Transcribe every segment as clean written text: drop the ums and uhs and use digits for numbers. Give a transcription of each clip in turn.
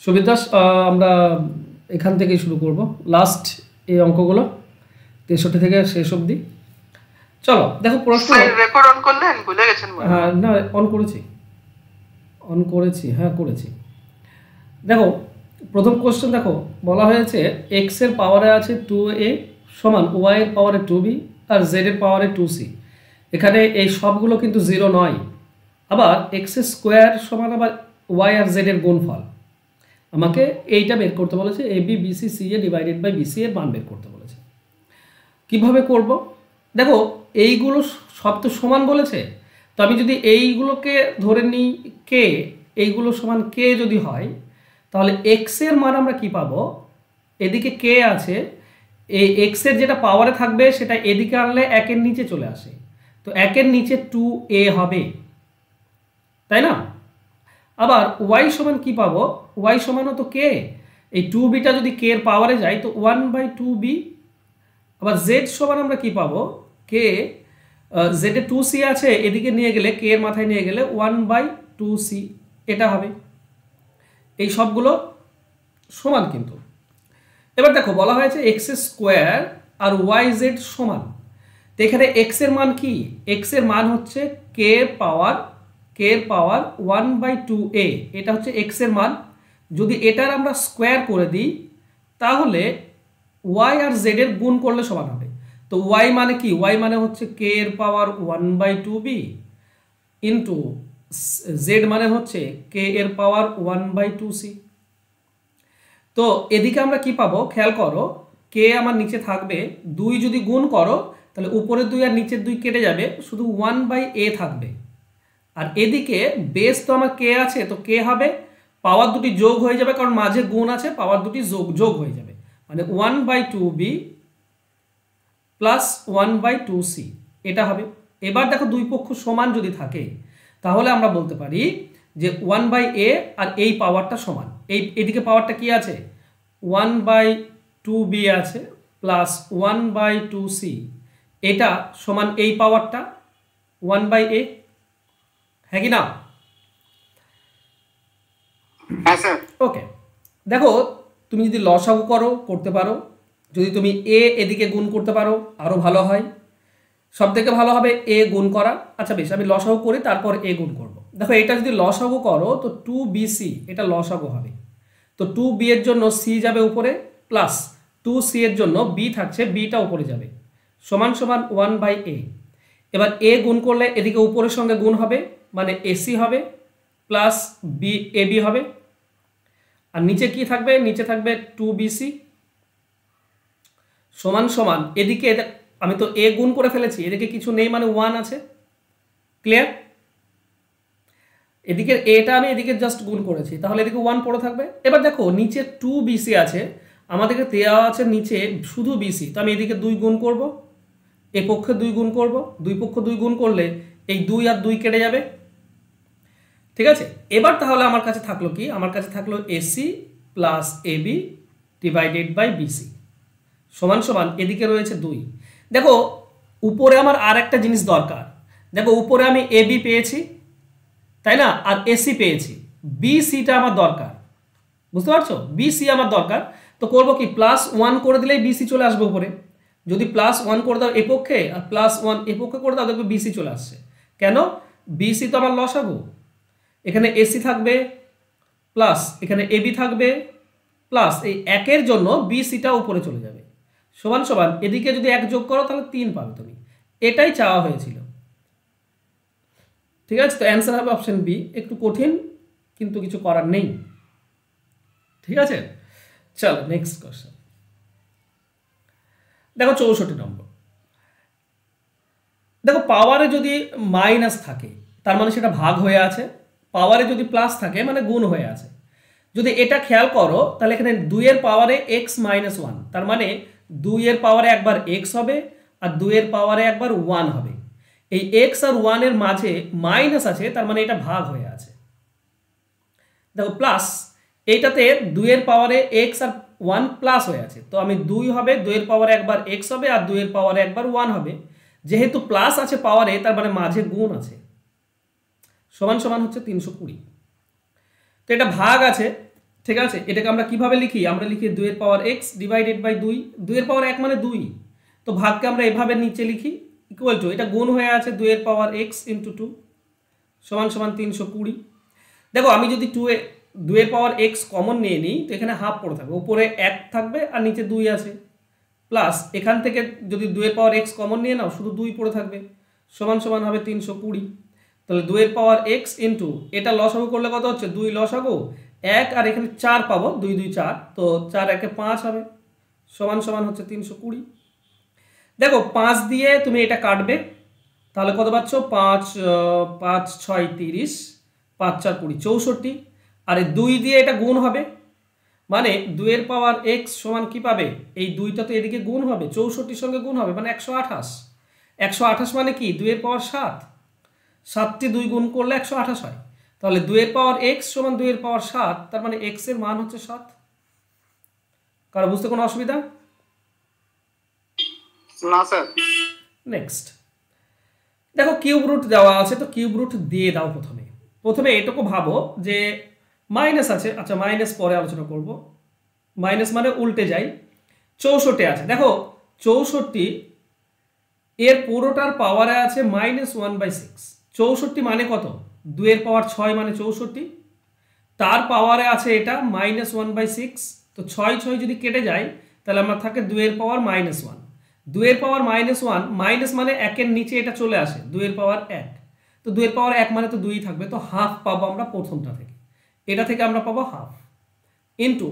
সুবিধাস আমরা এখান থেকেই শুরু করব, লাস্ট এই অঙ্কগুলো 63 থেকে শেষ অবধি। চলো দেখো প্রশ্ন। রেকর্ড অন করলেন? ভুলে গেছেন? হ্যাঁ, না অন করেছি, হ্যাঁ করেছি। দেখো প্রথম কোশ্চেন দেখো, বলা হয়েছে এক্স এর পাওয়ারে আছে 2a সমান ওয়াই এর পাওয়ারে 2b আর জেড এর পাওয়ারে 2c। এখানে এই সবগুলো কিন্তু 0 নয়। আবার এক্স স্কোয়ার সমান আবার ওয়াই আর জেড এর গুণফল। আমাকে এইটা বের করতে বলেছে, A B BC C A divided by BC এর মান বের করতে বলেছে। কিভাবে করব? দেখো এইগুলো সব তো সমান বলেছে, তো আমি যদি এইগুলোকে ধরে নিই কে, এইগুলো সমান কে যদি হয়, তাহলে এক্স এর মান আমরা কি পাবো? এদিকে কে আছে, এই এক্স এর যেটা পাওয়ারে থাকবে সেটা এদিকে আনলে একের নিচে চলে আসে, তো একের নিচে 2a হবে, তাই না? আবার ওয়াই সমান কি পাবো? ওয়াই সমানও তো কে, এই 2bটা যদি কে এর পাওয়ারে যায় তো 1/2b। আবার জেড সমান আমরা কি পাবো? কে জেডে 2c আছে, এদিকে নিয়ে গেলে কে এর মাথায় নিয়ে গেলে 1/2c, এটা হবে। এই সবগুলো সমান কিন্তু। এবার দেখো বলা হয়েছে এক্স স্কোয়ার আর ওয়াই জেড সমান, তো এখানে এক্স এর মান কি? এক্স এর মান হচ্ছে কে এর পাওয়ার 1/2a, এটা হচ্ছে এক্স এর মান। যদি এটার আমরা স্কোয়ার করে দিই তাহলে ওয়াই আর জেড এর গুণ করলে সমান হবে। তো ওয়াই মানে কি? ওয়াই মানে হচ্ছে কে এর পাওয়ার 1/2b ইন্টু জেড মানে হচ্ছে কে এর পাওয়ার 1/2c। তো এদিকে আমরা কি পাবো? খেয়াল করো, কে আমার নিচে থাকবে, 2 যদি গুণ করো তাহলে উপরের 2 আর নিচের 2 কেটে যাবে, শুধু 1/a থাকবে। আর এদিকে বেস তো আমার কে আছে, তো কে হবে পাওয়ার দুটি যোগ হয়ে যাবে, কারণ মাঝে গুণ আছে, পাওয়ার দুটি যোগ হয়ে যাবে, মানে 1/2b প্লাস 1/2c, এটা হবে। এবার দেখো দুই পক্ষ সমান যদি থাকে তাহলে আমরা বলতে পারি যে 1/a আর এই পাওয়ারটা সমান, এইদিকে পাওয়ারটা কি আছে? 1/2b আছে প্লাস 1/2c, এটা সমান এই পাওয়ারটা 1/a, হ্যাঁ কি না? ওকে, দেখো তুমি যদি লসাগু করতে পারো, যদি তুমি এ এদিকে গুণ করতে পারো আরও ভালো হয়, সব থেকে ভালো হবে এ গুণ করা। আচ্ছা বেশ, আমি লসাগু করি তারপর এ গুণ করব। দেখো এটা যদি লসাগু করো তো 2bc, এটা লসাগু হবে, তো 2b এর জন্য সি যাবে উপরে, প্লাস 2c এর জন্য বি থাকছে, বিটা উপরে যাবে, সমান সমান 1/a। এবার এ গুণ করলে এদিকে উপরের সঙ্গে গুণ হবে, মানে এসি হবে প্লাস বি এবি হবে, আর নিচে কি থাকবে? নিচে থাকবে 2bc সমান সমান, এদিকে আমি তো এ গুণ করে ফেলেছি, এদিকে কিছু নেই মানে 1 আছে, ক্লিয়ার? এদিকে এটা আমি এদিকে জাস্ট গুণ করেছি, তাহলে এদিকে 1 পড়ে থাকবে। এবার দেখো নিচে 2bc আছে, আমাদেরকে দেওয়া আছে নিচে শুধু bc, তো আমি এদিকে 2 গুণ করব, এ পক্ষে 2 গুণ করব, দুই পক্ষ 2 গুণ করলে এই 2 আর 2 কেটে যাবে, ঠিক আছে? এবার তাহলে আমার কাছে থাকলো কি? আমার কাছে থাকলো AC plus AB divided by BC সমান সমান এদিকে রয়েছে 2। দেখো উপরে আমার আর একটা জিনিস দরকার, দেখো উপরে আমি এবি পেয়েছি, তাই না? আর এসি পেয়েছি, বিসিটা আমার দরকার, বুঝতে পারছো? বিসি আমার দরকার, তো করবো কি? +1 করে দিলেই বিসি চলে আসবে উপরে। যদি +1 করে দাও এ পক্ষে আর +1 এ পক্ষে করে দাও, দেখবে বিসি চলে আসছে। কেন? বিসি তো আমার লসাগু, এখানে এসি থাকবে প্লাস এখানে এবি থাকবে প্লাস এই একের জন্য বিসিটা উপরে চলে যাবে, সমান সমান এদিকে যদি 1 যোগ করো তাহলে 3 পাবে তুমি, এটাই চাওয়া হয়েছিল, ঠিক আছে? তো অ্যান্সার হবে অপশন বি। একটু কঠিন কিন্তু কিছু করার নেই, ঠিক আছে? চলো নেক্সট কোশ্চেন দেখো 64 নম্বর। দেখো পাওয়ারে যদি মাইনাস থাকে তার মানে সেটা ভাগ হয়ে আছে, পাওয়ারে যদি প্লাস থাকে মানে গুণ হয়ে আছে। যদি এটা খেয়াল করো তাহলে এখানে 2 এর পাওয়ারে x - 1, তার মানে 2 এর পাওয়ারে একবার x হবে আর 2 এর পাওয়ারে একবার 1 হবে। এই x আর 1 এর মাঝে মাইনাস আছে, তার মানে এটা ভাগ হয়ে আছে। দেখো প্লাস এইটাতে 2 এর পাওয়ারে x আর 1 প্লাস হয়ে আছে, তো আমি 2 হবে, 2 এর পাওয়ারে একবার x হবে আর 2 এর পাওয়ারে একবার 1 হবে। যেহেতু প্লাস আছে পাওয়ারে, তার মানে মাঝে গুণ আছে, সমান সমান হচ্ছে 320। তো এটা ভাগ আছে, ঠিক আছে, এটাকে আমরা কিভাবে লিখি? আমরা লিখি 2 এর পাওয়ার x ডিভাইডেড বাই 2। 2 এর পাওয়ার 1 মানে 2, তো ভাগকে আমরা এভাবে নিচে লিখি ইকুয়াল টু, এটা গুণ হয়ে আছে 2 এর পাওয়ার x ইন্টু 2 সমান সমান 320। দেখো আমি যদি 2 এর পাওয়ার x কমন নিয়ে নিই তো এখানে হাফ পড়ে থাকবে, উপরে 1 থাকবে আর নিচে 2 আছে, প্লাস এখান থেকে যদি 2 এর পাওয়ার x কমন নিয়ে নাও শুধু 2 পড়ে থাকবে, সমান সমান হবে 320। তাহলে 2 এর পাওয়ার x ইন্টু এটা লসাগু করলে কত হচ্ছে? 2 লসাগু 1 আর এখানে 4 পাবো, 2 2 4, তো 4 1 5 হবে, সমান সমান হচ্ছে 320। দেখো 5 দিয়ে তুমি এটা কাটবে, তাহলে কত পাচ্ছ? 5 5 6 30, 5 4 20, 64। আর এই 2 দিয়ে এটা গুণ হবে, মানে 2 এর পাওয়ার x সমান কি পাবে? এই 2টা তো এদিকে গুণ হবে, 64 সঙ্গে গুণ হবে মানে 128। 128 মানে কি? 2 এর পাওয়ার 7, 7টি 2 গুণ করলে 128 হয়। তাহলে 2 এর পাওয়ার x সমান 2 এর পাওয়ার 7, তার মানে x এর মান হচ্ছে 7। কারো বুঝতে কোনো অসুবিধা? না স্যার। নেক্সট দেখো কিউব রুট দেওয়া আছে, তো কিউব রুট দিয়ে দাও। প্রথমে এটুকু ভাবো যে মাইনাস আছে, আচ্ছা মাইনাস পরে আলোচনা করব, মাইনাস মানে উল্টে যাই। 64 আছে, দেখো 64 এর পুরোটার পাওয়ারে আছে -1/6। 64 মানে কত? 2 এর পাওয়ার 6 মানে 64, তার পাওয়ারে আছে এটা -1/6, তো 6 6 যদি কেটে যায় তাহলে আমরা থাকে 2 এর পাওয়ার -1। 2 এর পাওয়ার -1 মাইনাস মানে 1 এর নিচে এটা চলে আসে 2 এর পাওয়ার 1, তো 2 এর পাওয়ার 1 মানে তো 2ই থাকবে, তো হাফ পাবো আমরা প্রথমটা থেকে, এটা থেকে আমরা পাবো হাফ ইন্টু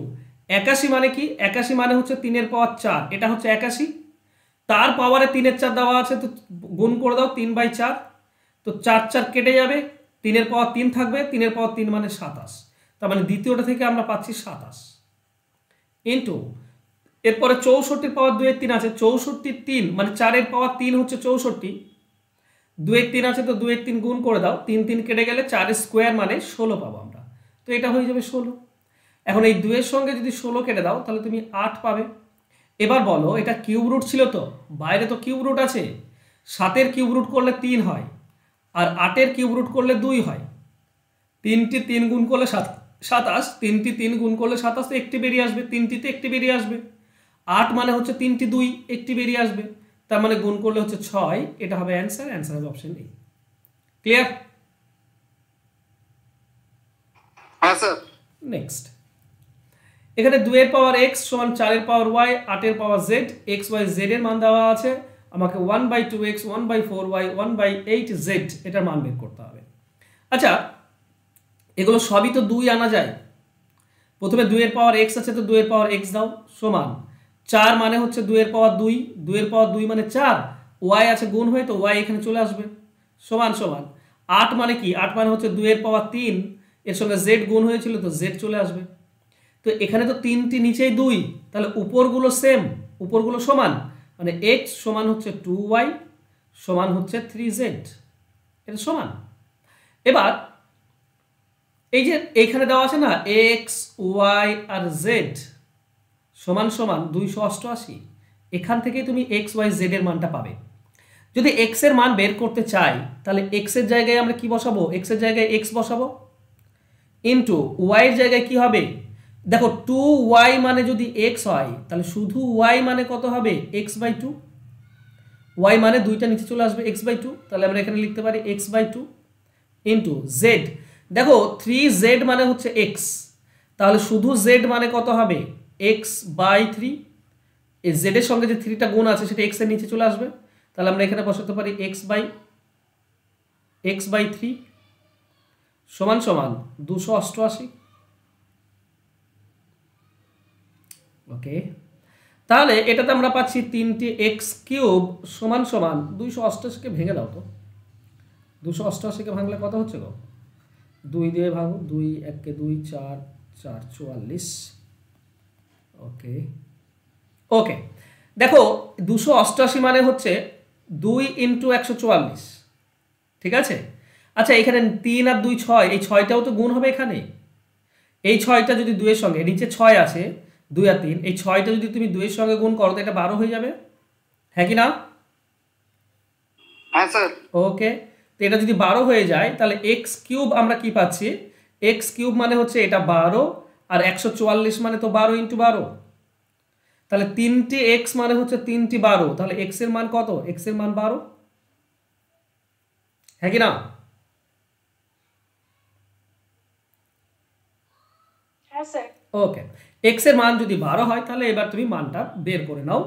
81 মানে কি? 81 মানে হচ্ছে 3 এর পাওয়ার 4, এটা হচ্ছে 81, তার পাওয়ারে 3 এর 4 দেওয়া আছে, তো গুণ করে দাও 3/4, তো 4 4 কেটে যাবে, 3 এর পাওয়ার 3 থাকবে, 3 এর পাওয়ার 3 মানে 27, তার মানে দ্বিতীয়টা থেকে আমরা পাচ্ছি 27 ইন্টু এরপরে 64 পাওয়ার 2 এর 3 আছে, 64 3 মানে 4 এর পাওয়ার 3 হচ্ছে 64, 2 এর 3 আছে তো 2 এর 3 গুণ করে দাও, 3 3 কেটে গেলে 4 এর স্কোয়ার মানে 16 পাবো আমরা, তো এটা হয়ে যাবে 16। এখন এই 2 এর সঙ্গে যদি 16 কেটে দাও তাহলে তুমি 8 পাবে। এবার বলো এটা কিউব রুট ছিল, তো বাইরে তো কিউব রুট আছে, 7 এর কিউব রুট করলে 3 হয় আর 8 এর কিউব রুট করলে 2 হয়, 3টি 3 গুণ করলে 27, 3টি 3 গুণ করলে 27, তো একটি বেরিয়ে আসবে, 3টিতে একটি বেরিয়ে আসবে, 8 মানে হচ্ছে 3টি 2, একটি বেরিয়ে আসবে, তার মানে গুণ করলে হচ্ছে 6, এটা হবে অ্যান্সার, অ্যান্সার হবে অপশন এ। ক্লিয়ার? হ্যাঁ স্যার। নেক্সট এখানে 2 এর পাওয়ার x সমান 4 এর পাওয়ার y, 8 এর পাওয়ার z, x y z এর মান দেওয়া আছে, আমাকে 1/2x 1/4y 1/8z এটার মান বের করতে হবে। আচ্ছা এগুলো সবই তো 2 আনা যায়, প্রথমে 2 এর পাওয়ার x আছে, তো 2 এর পাওয়ার x দাও, সমান 4 মানে হচ্ছে 2 এর পাওয়ার 2, 2 এর পাওয়ার 2 মানে 4, y আছে গুণ হয়ে, তো y এখানে চলে আসবে, সমান সমান 8 মানে কি? 8 মানে হচ্ছে 2 এর পাওয়ার 3, এর সঙ্গে z গুণ হয়েছিল তো z চলে আসবে, তো এখানে তো 3টি নিচেই 2, তাহলে উপরগুলো সেম, উপরগুলো সমান, মানে x সমান হচ্ছে 2y সমান হচ্ছে 3z, এটা সমান। এবার এই যে এইখানে দেওয়া আছে না x y আর z সমান সমান 288, এখান থেকে তুমি x y z এর মানটা পাবে। যদি x এর মান বের করতে চাই তাহলে x এর জায়গায় আমরা কি বসাবো? x এর জায়গায় x বসাবো ইন্টু y এর জায়গায় কি হবে? দেখো 2y মানে যদি x হয় তাহলে শুধু y মানে কত হবে? x/2, y মানে দুইটা নিচে চলে আসবে x/2, তাহলে আমরা এখানে লিখতে পারি x/2 ইন্টু z, দেখো 3z মানে হচ্ছে x, তাহলে শুধু z মানে কত হবে? x/3, এই z এর সঙ্গে যে 3টা গুণ আছে সেটা x এর নিচে চলে আসবে, তাহলে আমরা এখানে বসাতে পারি x/3 সমান সমান 288। ওকে, তাহলে এটাতে আমরা পাচ্ছি 3টি x³ সমান সমান 288কে ভেঙে দাও তো, 288কে ভাঙলে কত হচ্ছে গো? 2 দিয়ে ভাঙো, 2 1 2 4 4 44। ওকে ওকে, দেখো 288 মানে হচ্ছে 2 × 144, ঠিক আছে। আচ্ছা এখানে 3 আর 2 6, এই 6টাও তো গুণ হবে এখানে, এই 6টা যদি 2 এর সঙ্গে, নিচে 6 আছে 2 আর 3, এই 6টা যদি তুমি 2 এর সঙ্গে গুণ করো তো এটা 12 হয়ে যাবে, হ্যাঁ কি না? হ্যাঁ স্যার। ওকে, তো এটা যদি 12 হয়ে যায় তাহলে x³ আমরা কি পাচ্ছি? x³ মানে হচ্ছে এটা 12 আর 144 মানে তো 12 ইন্টু 12, তাহলে 3টে এক্স মানে হচ্ছে 3টি 12, তাহলে এক্স এর মান কত? এক্স এর মান 12, হ্যাঁ কি না? হ্যাঁ স্যার। ওকে, এক্স এর মান যদি 12 হয় তাহলে এবার তুমি মানটা বের করে নাও,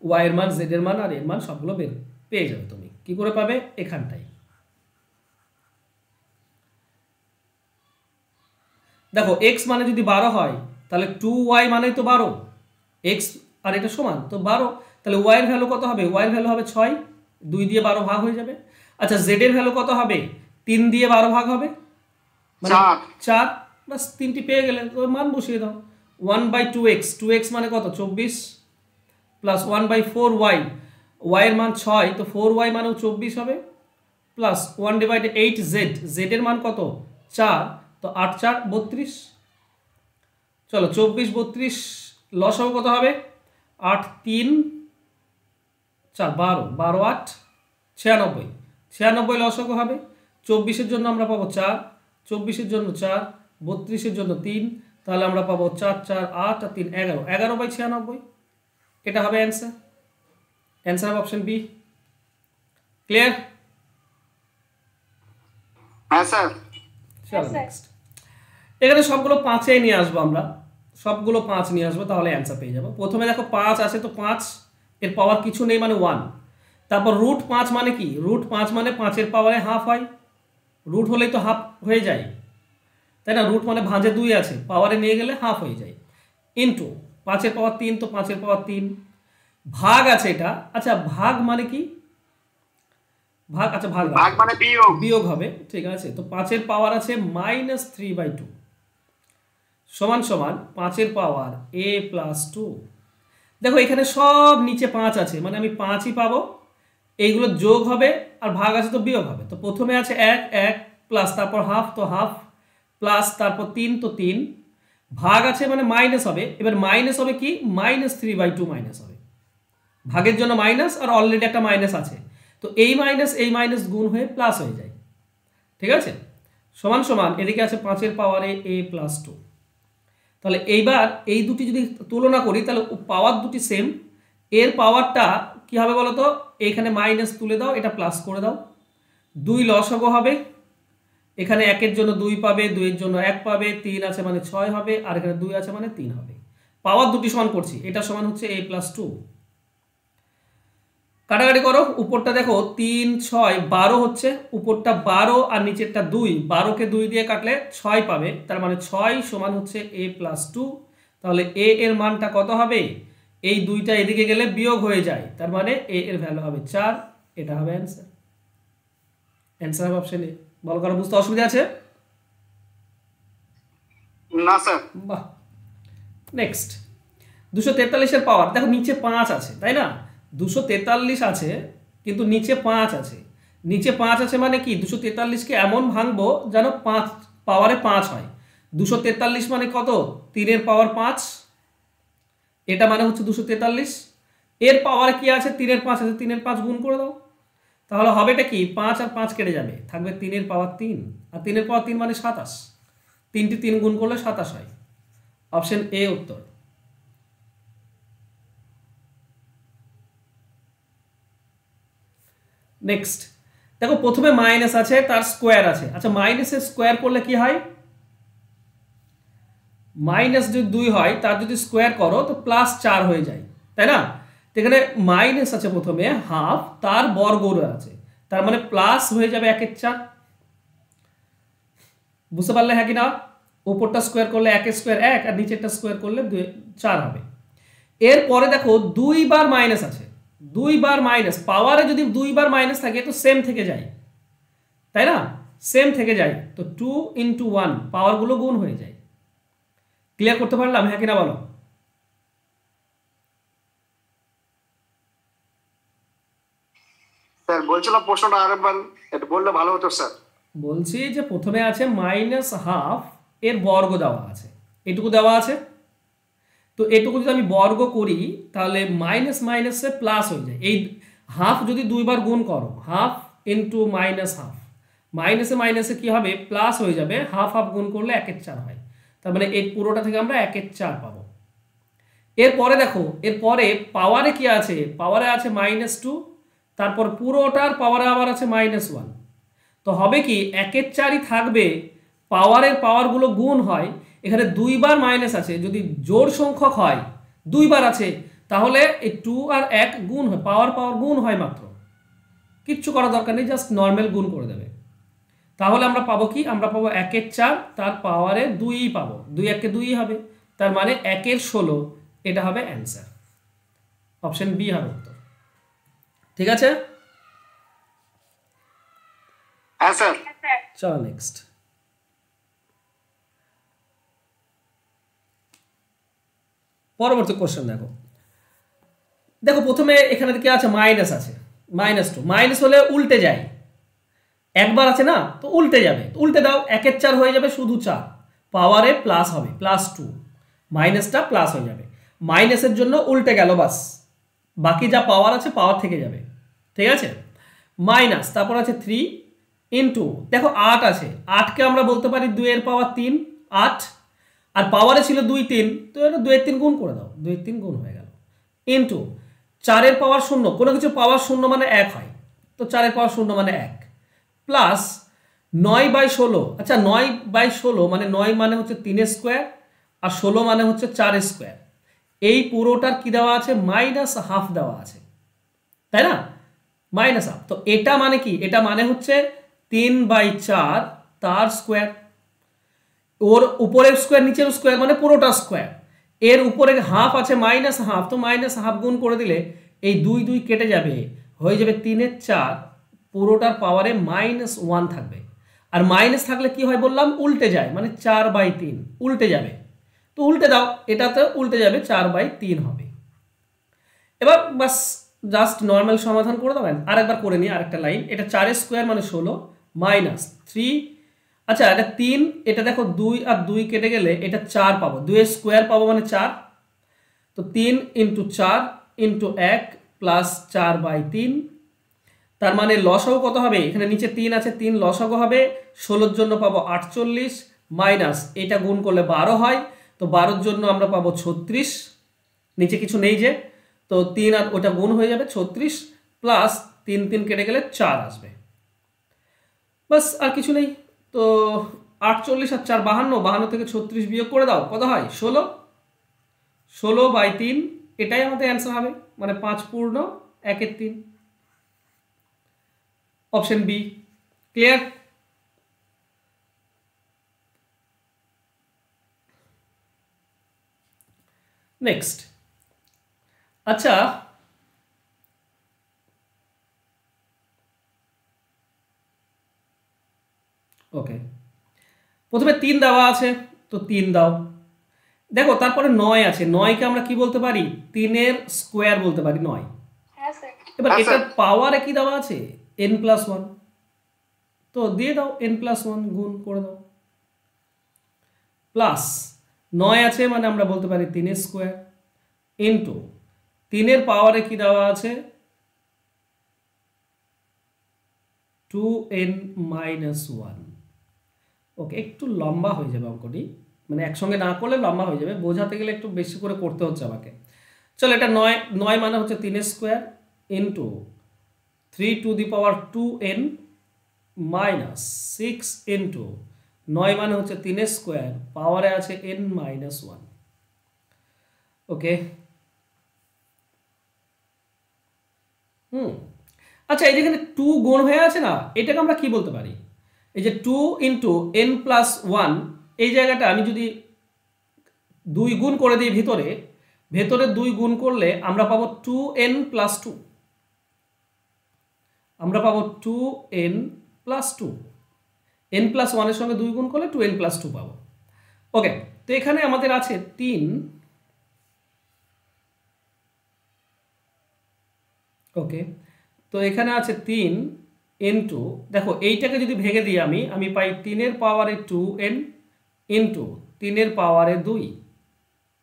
ওয়াই এর মান, জেড এর মান আর এর মান সবগুলো বের পেয়ে যাবে। তুমি কি করে পাবে? এখানটাই দেখো, এক্স মানে যদি 12 হয় তাহলে 2y মানে তো 12, এক্স আর এটা সমান তো 12, তাহলে ওয়াই এর ভ্যালু কত হবে? ওয়াই এর ভ্যালু হবে 6, 2 দিয়ে 12 ভাগ হয়ে যাবে। আচ্ছা, জেড এর ভ্যালু কত হবে? 3 দিয়ে 12 ভাগ হবে, মানে 4, বাস 3টি পেয়ে গেলে তো মান বসিয়ে দাও। 1/2x, 2x মানে কত? 24, প্লাস 1/4y, y এর মান 6, তো 4y মানেও 24 হবে, প্লাস 1/8z, z এর মান কত? 4, তো 8 4 32। চলো 24 32 লসাগু কত হবে? 8 3 4 12, 12 8 96, 96 লসাগু হবে। 24-এর জন্য আমরা পাবো 4, 24-এর জন্য 4, 32-এর জন্য 3, তাহলে আমরা পাবো 4 4 8 আর 3 11, 11/96, এটা হবে অ্যান্সার। অ্যান্সার হবে অপশন বি। ক্লিয়ার? হ্যাঁ স্যার। চলো নেক্সট, এখানে সবগুলো 5-এ নিয়ে আসবো আমরা, সবগুলো 5 নিয়ে আসবো, তাহলে অ্যান্সার পেয়ে যাবো। প্রথমে দেখো 5 আছে, তো 5 এর পাওয়ার কিছু নেই মানে 1, তারপর রুট 5 মানে কি? রুট 5 মানে 5-এর পাওয়ারে হাফ হয়, রুট হলেই তো হাফ হয়ে যায়, তাই না? রুট মানে ভাঁজে 2 আছে, পাওয়ারে নিয়ে গেলে হাফ হয়ে যায়, ইন্টু 5-এর পাওয়ার 3, তো 5-এর পাওয়ার 3, ভাগ আছে এটা। আচ্ছা, ভাগ মানে কি? ভাগ, আচ্ছা ভাগ মানে বিয়োগ। বিয়োগ হবে, ঠিক আছে। তো 5-এর পাওয়ার আছে -3/2 সমান সমান 5-এর পাওয়ার a + 2। দেখো এখানে সব নিচে 5 আছে, মানে আমি 5ই পাবো, এইগুলো যোগ হবে, আর ভাগ আছে তো বিয়োগ হবে। তো প্রথমে আছে 1 1, প্লাস তারপর হাফ, তো হাফ, প্লাস তারপর 3, তো 3, ভাগ আছে মানে মাইনাস হবে। এবার মাইনাস হবে কি? -3/2 মাইনাস হবে, ভাগের জন্য মাইনাস, আর অলরেডি একটা মাইনাস আছে, তো এই মাইনাস গুণ হয়ে প্লাস হয়ে যায়, ঠিক আছে। সমান সমান এদিকে আছে 5-এর পাওয়ারে a + 2। তাহলে এইবার এই দুটি যদি তুলনা করি তাহলে পাওয়ার দুটি সেম, এর পাওয়ারটা কি হবে বলো তো? এখানে মাইনাস তুলে দাও, এটা প্লাস করে দাও, 2 লসাগু হবে, এখানে 1-এর জন্য 2 পাবে, 2-এর জন্য 1 পাবে, 3 আছে মানে 6 হবে, আর এখানে 2 আছে মানে 3 হবে। পাওয়ার দুটি সমান করছি, এটা সমান হচ্ছে a + 2। কাটাকাটি করো, উপরটা দেখো 3 6 12 হচ্ছে, উপরটা 12 আর নিচেরটা 2, 12কে 2 দিয়ে কাটলে 6 পাবে, তার মানে 6 সমান হচ্ছে a + 2। তাহলে a এর মানটা কত হবে? এই 2টা এদিকে গেলে বিয়োগ হয়ে যায়, তার মানে a এর ভ্যালু হবে 4, এটা হবে অ্যান্সার। অ্যান্সার হবে অপশন এ। বল, কারো বুঝতে অসুবিধা আছে? না স্যার। বাহ। নেক্সট, 243 এর পাওয়ার দেখো, নিচে 5 আছে, তাই না? 243 আছে কিন্তু নিচে 5 আছে, নিচে 5 আছে মানে কি? 243কে এমন ভাঙবো যেন 5 পাওয়ারে 5 হয়। 243 মানে কত? 3-এর পাওয়ার 5, এটা মানে হচ্ছে 243। এর পাওয়ারে কি আছে? 3-এর 5 আছে, 3-এর 5 গুণ করে দাও, তাহলে হবেটা কি? 5 আর 5 কেটে যাবে, থাকবে 3-এর পাওয়ার 3, আর 3-এর পাওয়ার 3 মানে 27, 3টি 3 গুণ করলে 27 হয়। অপশন এ উত্তর। নেক্সট দেখো, প্রথমে মাইনাস আছে, তার স্কোয়ার আছে। আচ্ছা, মাইনাসের স্কোয়ার করলে কি হয়? মাইনাস যদি 2 হয়, তার যদি স্কোয়ার করো তো +4 হয়ে যায়, তাই না? তো এখানে মাইনাস আছে প্রথমে হাফ, তার বর্গ আছে, তার মানে প্লাস হয়ে যাবে 1-এর 4। বুঝতে পারলে হ্যাঁ কি না? উপরটা স্কোয়ার করলে 1-এর স্কোয়ার 1, আর নিচেরটা স্কোয়ার করলে 4 হবে। এরপরে দেখো 2 বার মাইনাস আছে, 2 বার মাইনাস, পাওয়ারে যদি 2 বার মাইনাস থাকে তো সেম থেকে যায়, তাই না? সেম থেকে যায়, তো 2 × 1 পাওয়ারগুলো গুণ হয়ে যায়। ক্লিয়ার করতে পারলাম হ্যাঁ কিনা বলো? স্যার বলছিলাম প্রশ্নটা আরেকবার একটু বললে ভালো হতো স্যার। বলছি যে প্রথমে আছে -12 এর বর্গ দেওয়া আছে, এটুকু দেওয়া আছে, তো এটুকু যদি আমি বর্গ করি তাহলে মাইনাস মাইনাসে প্লাস হয়ে যায়। এই হাফ যদি 2 বার গুণ করো, হাফ ইন্টু -12, মাইনাসে মাইনাসে কি হবে? প্লাস হয়ে যাবে, হাফ হাফ গুণ করলে 1-এর 4 হয়, তার মানে এই পুরোটা থেকে আমরা 1/4 পাবো। এরপরে দেখো, এরপরে পাওয়ারে কি আছে, পাওয়ারে আছে -2, তারপর পুরোটার পাওয়ারে আবার আছে -1। তো হবে কি 1/4ই থাকবে, পাওয়ারের পাওয়ারগুলো গুণ হয়, এখানে 2 বার মাইনাস আছে, যদি জোড় সংখ্যক হয় 2 বার আছে, তাহলে এই 2 আর 1 গুণ হয়, পাওয়ার গুণ হয় মাত্র, কিচ্ছু করা দরকার নেই, জাস্ট নর্মাল গুণ করে দেবে। তাহলে আমরা পাবো কি, আমরা পাবো 1/4, তার পাওয়ারে 2ই পাবো, 2 1 2ই হবে, তার মানে 1/16, এটা হবে অ্যান্সার, অপশন বি হবে উত্তর। ঠিক আছে, হ্যাঁ স্যার। চলো নেক্সট। পরবর্তী কোশ্চেন দেখো, দেখো প্রথমে এখানে কি আছে, মাইনাস আছে, -2, মাইনাস হলে উল্টে যায়, একবার আছে না, তো উল্টে যাবে, তো উল্টে দাও, 1/4 হয়ে যাবে শুধু 4, পাওয়ারে প্লাস হবে, +2, মাইনাসটা প্লাস হয়ে যাবে, মাইনাসের জন্য উল্টে গেল, বাস বাকি যা পাওয়ার আছে পাওয়ার থেকে যাবে। ঠিক আছে, মাইনাস, তারপর আছে 3 ইন্টু, দেখো 8 আছে, 8কে আমরা বলতে পারি 2 এর পাওয়ার 3, 8, আর পাওয়ারে ছিল 2 3, তো এটা 2 এর 3 গুণ করে দাও, 2 এর 3 গুণ হয়ে গেল, ইন্টু 4 এর পাওয়ার 0, কোনো কিছু পাওয়ার 0 মানে 1 হয়, তো 4 এর পাওয়ার 0 মানে 1, প্লাস 9/16, আচ্ছা 9/16 মানে 9 মানে হচ্ছে 3 স্কোয়ার, আর 16 মানে হচ্ছে 4 স্কোয়ার, এই পুরোটার কি দেওয়া আছে, -1/2 দেওয়া আছে, তাই না, -1/2, তো এটা মানে কি, এটা মানে হচ্ছে 3/4 তার স্কোয়ার, ওর উপরের স্কোয়ার নিচের স্কোয়ার মানে পুরোটা স্কোয়ার, এর উপরে হাফ আছে -1/2, তো -1/2 গুণ করে দিলে এই 2 2 কেটে যাবে, হয়ে যাবে 3/4, পুরোটার পাওয়ারে -1 থাকবে, আর মাইনাস থাকলে কি হয় বললাম, উল্টে যায়, মানে 4/3 উল্টে যাবে, তো উল্টে দাও, এটাতে উল্টে যাবে, 4/3 হবে। এবার বাস জাস্ট নর্মাল সমাধান করে দেবেন, আরেকবার করে নিই, আরেকটা লাইন, এটা 4 স্কোয়ার মানে 16, -3, আচ্ছা এটা 3, এটা দেখো 2 আর 2 কেটে গেলে এটা 4 পাবো, 2 এর স্কোয়ার পাবো মানে 4, তো 3 × 4 × 1 প্লাস 4/3, তার মানে লসাগু কত হবে, এখানে নিচে 3 আছে, 3 লসাগু হবে, 16 জন্য পাবো 48, মাইনাস এটা গুণ করলে 12 হয়, তো 12 জন্য আমরা পাবো 36, নিচে কিছু নেই যে, তো 3 আর ওটা গুণ হয়ে যাবে 36, প্লাস 3 3 কেটে গেলে 4 আসবে, বাস আর কিছু নেই, তো 48 আর 4 52, 52 থেকে 36 বিয়োগ করে দাও, কত হয় 16, 16/3, এটাই আমাদের অ্যান্সার হবে, মানে 5 পূর্ণ 1/3, অপশন বি, ক্লিয়ার। নেক্সট, আচ্ছা ওকে, প্রথমে 3 দেওয়া আছে, তো 3 দাও, দেখো তারপরে 9 আছে, 9কে আমরা কি বলতে পারি, 3 এর স্কোয়ার বলতে পারি 9, এবার এটার পাওয়ারে কি দেওয়া আছে, n+1, তো দিয়ে দাও n+1 গুণ করে দাও, প্লাস 9 আছে মানে আমরা বলতে পারি 3 এর স্কোয়ার, ইন্টু 3 এর পাওয়ারে কি দেওয়া আছে, 2n-1, ওকে, একটু লম্বা হয়ে যাবে অঙ্কটি, মানে একসঙ্গে না করলে লম্বা হয়ে যাবে, বোঝাতে গেলে একটু বেশি করে করতে হচ্ছে আমাকে। চলো এটা 9 মানে হচ্ছে 3 এর স্কোয়ার, ইন্টু 3^2n - 6 ইন্টু 9 মানে হচ্ছে 3 এর স্কোয়ার, পাওয়ারে আছে n-1, ওকে। আচ্ছা এই যেখানে 2 গুণ হয়ে আছে না, এটাকে আমরা কি বলতে পারি, এই যে 2 × n+1, এই জায়গাটা আমি যদি 2 গুণ করে দিই, ভিতরে 2 গুণ করলে আমরা পাবো 2n+2, আমরা পাবো 2n+2, n+1 এর সঙ্গে 2 গুণ করলে 2n+2 পাবো, ওকে। তো এখানে আমাদের আছে 3, ওকে, তো এখানে আছে 3 ইন্টু, দেখো এইটাকে যদি ভেঙে দিই আমি পাই 3 এর পাওয়ারে 2n ইন্টু 3 এর পাওয়ারে 2,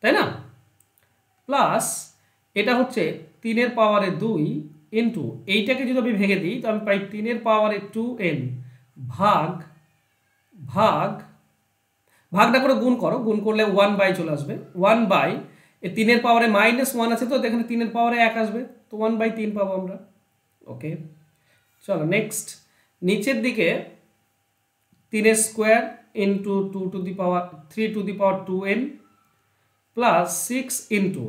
তাই না, প্লাস এটা হচ্ছে 3 এর পাওয়ারে 2 ইন্টু এইটাকে যদি আমি ভেঙে দিই, তো আমি পাই 3 এর পাওয়ারে 2n ভাগ ভাগটা করে গুণ করো, গুণ করলে 1/, চলে আসবে 1/, এই 3-এর পাওয়ারে -1 আছে, তো এখানে 3-এর পাওয়ারে 1 আসবে, তো 1/3 পাবো আমরা। ওকে, চলো নেক্সট, নিচের দিকে 3 স্কোয়ার ইন্টু 3 প্লাস 6 ইন্টু,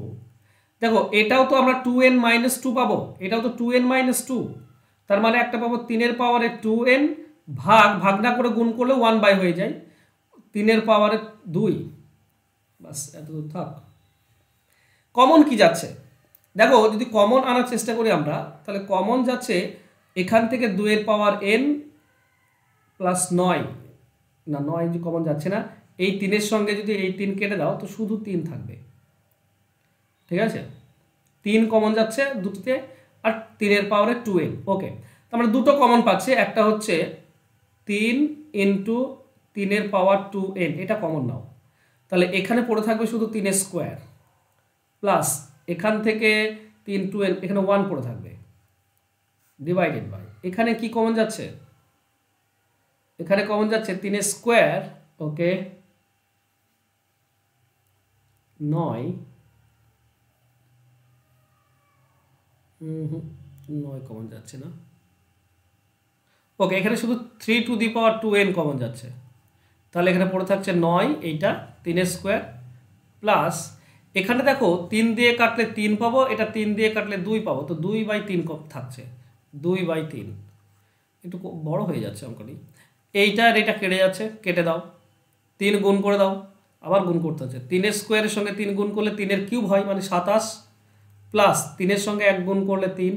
দেখো এটাও তো আমরা 2n-2 পাবো, এটাও তো 2n-2, তার মানে একটা পাবো 3-এর পাওয়ারে 2n ভাগ না করে গুণ করলে 1/, হয়ে যায় 3-এর পাওয়ারে 2, বাস এতদূর থাক। কমন কি যাচ্ছে দেখো, যদি কমন আনার চেষ্টা করি আমরা, তাহলে কমন যাচ্ছে এখান থেকে 2-এর পাওয়ার n প্লাস 9, না 9 যে কমন যাচ্ছে না, এই 3-এর সঙ্গে যদি এই 3 কেটে দাও তো শুধু 3 থাকবে, ঠিক আছে, 3 কমন যাচ্ছে দুটিতে, আর 3-এর পাওয়ারে 2n। ওকে, তো আমরা দুটো কমন পাচ্ছি, একটা হচ্ছে 3 ইন্টু 3-এর পাওয়ার 2n, এটা কমন নাও, তাহলে এখানে পড়ে থাকবে শুধু 3 স্কোয়ার প্লাস এখান থেকে 3 2n, এখানে 1 পড়ে থাকবে, ডিভাইডেড বাই এখানে কি কমন যাচ্ছে, এখানে কমন যাচ্ছে 3 স্কোয়ার, ওকে 9, 9 কমন যাচ্ছে না, ওকে এখানে শুধু 3^2n কমন যাচ্ছে, তাহলে এখানে পড়ে থাকছে 9, এইটা 3 স্কোয়ার প্লাস এখানে দেখো 3 দিয়ে কাটলে 3 পাবো, এটা 3 দিয়ে কাটলে 2 পাবো, তো 2/3 থাকছে, 2/3, একটু বড় হয়ে যাচ্ছে অঙ্কটি, এইটা আর এটা কেটে যাচ্ছে, কেটে দাও, 3 গুণ করে দাও, আবার গুণ করতে হচ্ছে, 3 স্কোয়ারের সঙ্গে 3 গুণ করলে 3-এর কিউব হয় মানে 27, প্লাস 3-এর সঙ্গে 1 গুণ করলে 3,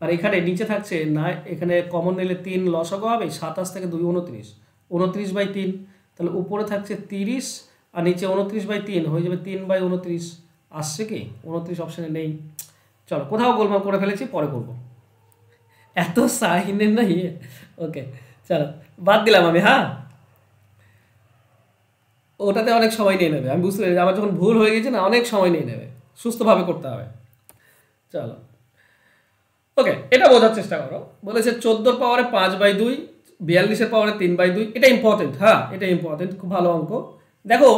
আর এখানে নিচে থাকছে না, এখানে কমন নিলে 3 লসাগু হবে, 27 থেকে 2 29, 29/3, তাহলে উপরে থাকছে 30 আর নিচে 29/3, হয়ে যাবে 3/29, আসছে কি 29 অপশানে নেই, চলো কোথাও গোলমাল করে ফেলেছি, পরে করবো, এত সাইনের না ইয়ে, ওকে চলো বাদ দিলাম আমি, হ্যাঁ ওটাতে অনেক সময় নিয়ে নেবে, আমি বুঝতে পেরেছি, আমার যখন ভুল হয়ে গেছে না অনেক সময় নিয়ে নেবে, সুস্থভাবে করতে হবে, চলো ওকে এটা বোঝার চেষ্টা করো, বলেছে 14-এর পাওয়ারে 5/2, 42-এর পাওয়ারে 3/2, এটা ইম্পর্টেন্ট, হ্যাঁ এটা ইম্পর্টেন্ট, খুব ভালো অঙ্ক। দেখো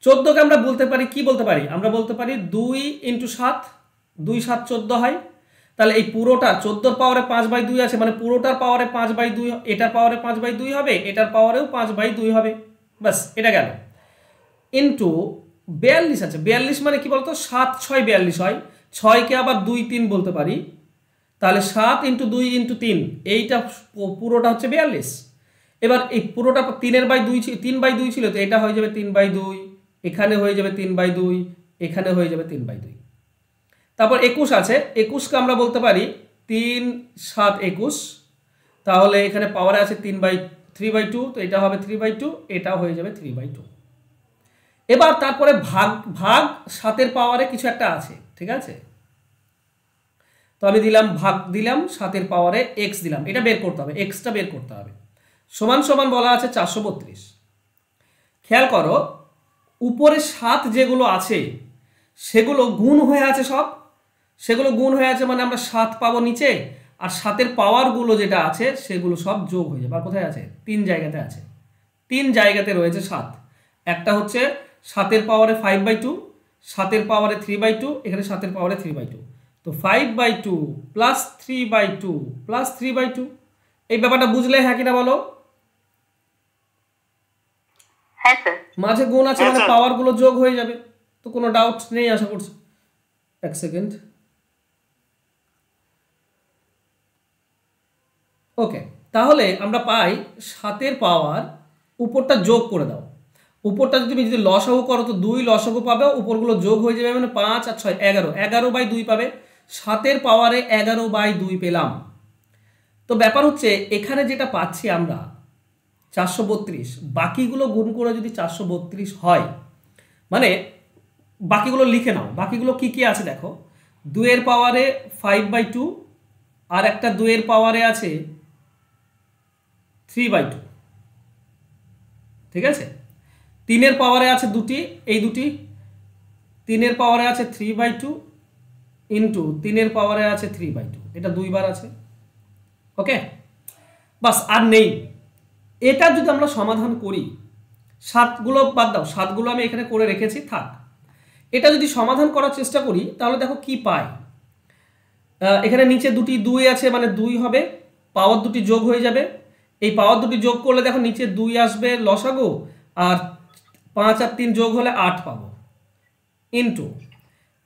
14কে আমরা বলতে পারি কি বলতে পারি, আমরা বলতে পারি 2 × 7, 2 7 14 হয়, তাহলে এই পুরোটা 14-এর পাওয়ারে 5/2 আছে, মানে পুরোটার পাওয়ারে 5/2, এটার পাওয়ারে 5/2 হবে, এটার পাওয়ারেও 5/2 হবে, বাস এটা গেল, ইন্টু 42 আছে, 42 মানে কি বলতো 7 6 42 হয়, 6কে আবার 2 3 বলতে পারি, তাহলে 7 × 2 × 3, এইটা পুরোটা হচ্ছে 42, এবার এই পুরোটা 3/2 ছিল, তো এটা হয়ে যাবে 3/2, এখানে হয়ে যাবে 3/2, এখানে হয়ে যাবে 3/2, তারপর 21 আছে, 21কে আমরা বলতে পারি 3 7 21, তাহলে এখানে পাওয়ারে আছে 3/2, তো এটা হবে 3/2, এটাও হয়ে যাবে 3/2। এবার তারপরে ভাগ 7-এর পাওয়ারে কিছু একটা আছে, ঠিক আছে, তো আমি দিলাম ভাগ দিলাম 7-এর পাওয়ারে x দিলাম, এটা বের করতে হবে, xটা বের করতে হবে, সমান সমান বলা আছে 432। খেয়াল করো উপরে 7 যেগুলো আছে সেগুলো গুণ হয়ে আছে, সব সেগুলো গুণ হয়ে আছে, মানে আমরা 7 পাবো নিচে, আর 7-এর পাওয়ারগুলো যেটা আছে সেগুলো সব যোগ হয়ে যাবে, আর কোথায় আছে 3 জায়গাতে আছে, 3 জায়গাতে রয়েছে 7, একটা হচ্ছে 7-এর পাওয়ারে 5/2, 7-এর পাওয়ারে 3/2, এখানে 7-এর পাওয়ারে 3/2, তো 5/2 প্লাস 3/2 প্লাস 3/2, এই ব্যাপারটা বুঝলে হ্যাঁ কিনা বলো, হ্যাঁ স্যার, মাঝে গুণ আছে মানে পাওয়ার গুলো যোগ হয়ে যাবে, তো কোনো ডাউট নেই আশা করছি, এক সেকেন্ড, ওকে তাহলে আমরা পাই 7-এর পাওয়ার, উপরটা যোগ করে দাও, উপরটা যদি লসাগু করো তো 2 লসাগু পাবে, উপরগুলো যোগ হয়ে যাবে, মানে 5 আর 6 11, 11/2 পাবে, 7-এর পাওয়ারে 11/2 পেলাম। তো ব্যাপার হচ্ছে এখানে যেটা পাচ্ছি আমরা 432, বাকিগুলো গুণ করে যদি 432 হয়, মানে বাকিগুলো লিখে নাও, বাকিগুলো কি কি আছে দেখো, 2-এর পাওয়ারে 5/2, আর একটা 2-এর পাওয়ারে আছে 3/2, ঠিক আছে, 3-এর পাওয়ারে আছে দুটি, এই দুটি, 3-এর পাওয়ারে আছে 3/2 ইন্টু 3-এর পাওয়ারে আছে 3/2, এটা 2 বার আছে, ওকে বাস আর নেই, এটা যদি আমরা সমাধান করি, 7গুলো বাদ দাও, 7গুলো আমি এখানে করে রেখেছি, থাক। এটা যদি সমাধান করার চেষ্টা করি তাহলে দেখো কি পাই। এখানে নিচে দুটি 2 আছে, মানে 2 হবে, পাওয়ার দুটি যোগ হয়ে যাবে। এই পাওয়ার দুটি যোগ করলে দেখো নিচে 2 আসবে লসাগু, আর 5 আর 3 যোগ হলে 8 পাবো, ইন্টু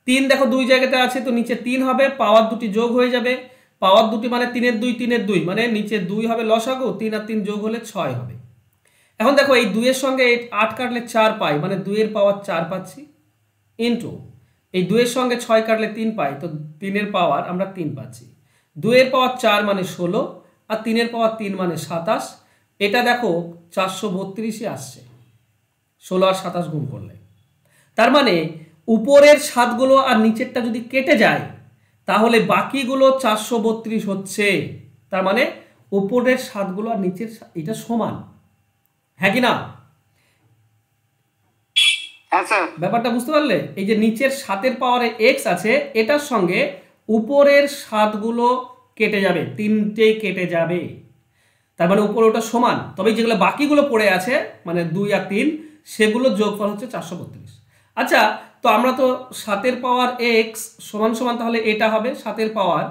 3 দেখো 2 জায়গাতে আছে, তো নিচে 3 হবে, পাওয়ার দুটি যোগ হয়ে যাবে, পাওয়ার দুটি মানে 3 এর 2 3 এর 2, মানে নিচে 2 হবে লসাগু, 3 আর 3 যোগ হলে 6 হবে। এখন দেখো এই 2 এর সঙ্গে 8 কাটলে 4 পাই, মানে 2 এর পাওয়ার 4 পাচ্ছি, ইন্টু এই 2 এর সঙ্গে 6 কাটলে 3 পাই, তো 3 এর পাওয়ার আমরা 3 পাচ্ছি। 2 এর পাওয়ার 4 মানে 16, আর 3 এর পাওয়ার 3 মানে 27। এটা দেখো 432 আসছে 16 আর 27 গুণ করলে। তার মানে উপরের 7গুলো আর নিচেরটা যদি কেটে যায় তাহলে বাকিগুলো 432 হচ্ছে। তার মানে উপরের 7গুলো আর নিচের এটা সমান, হ্যাঁ কি না? হ্যাঁ স্যার। ব্যাপারটা বুঝতে পারলে? এই যে নিচের 7 পাওয়ারে x আছে, এটার সঙ্গে উপরের 7গুলো কেটে যাবে, 3টেই কেটে যাবে। তার মানে উপরে ওটা সমান, তবে যেগুলো বাকিগুলো পড়ে আছে মানে 2 আর 3, সেগুলো যোগফল হচ্ছে 432। আচ্ছা, তো আমরা তো 7 পাওয়ার x সমান সমান, তাহলে এটা হবে 7 পাওয়ার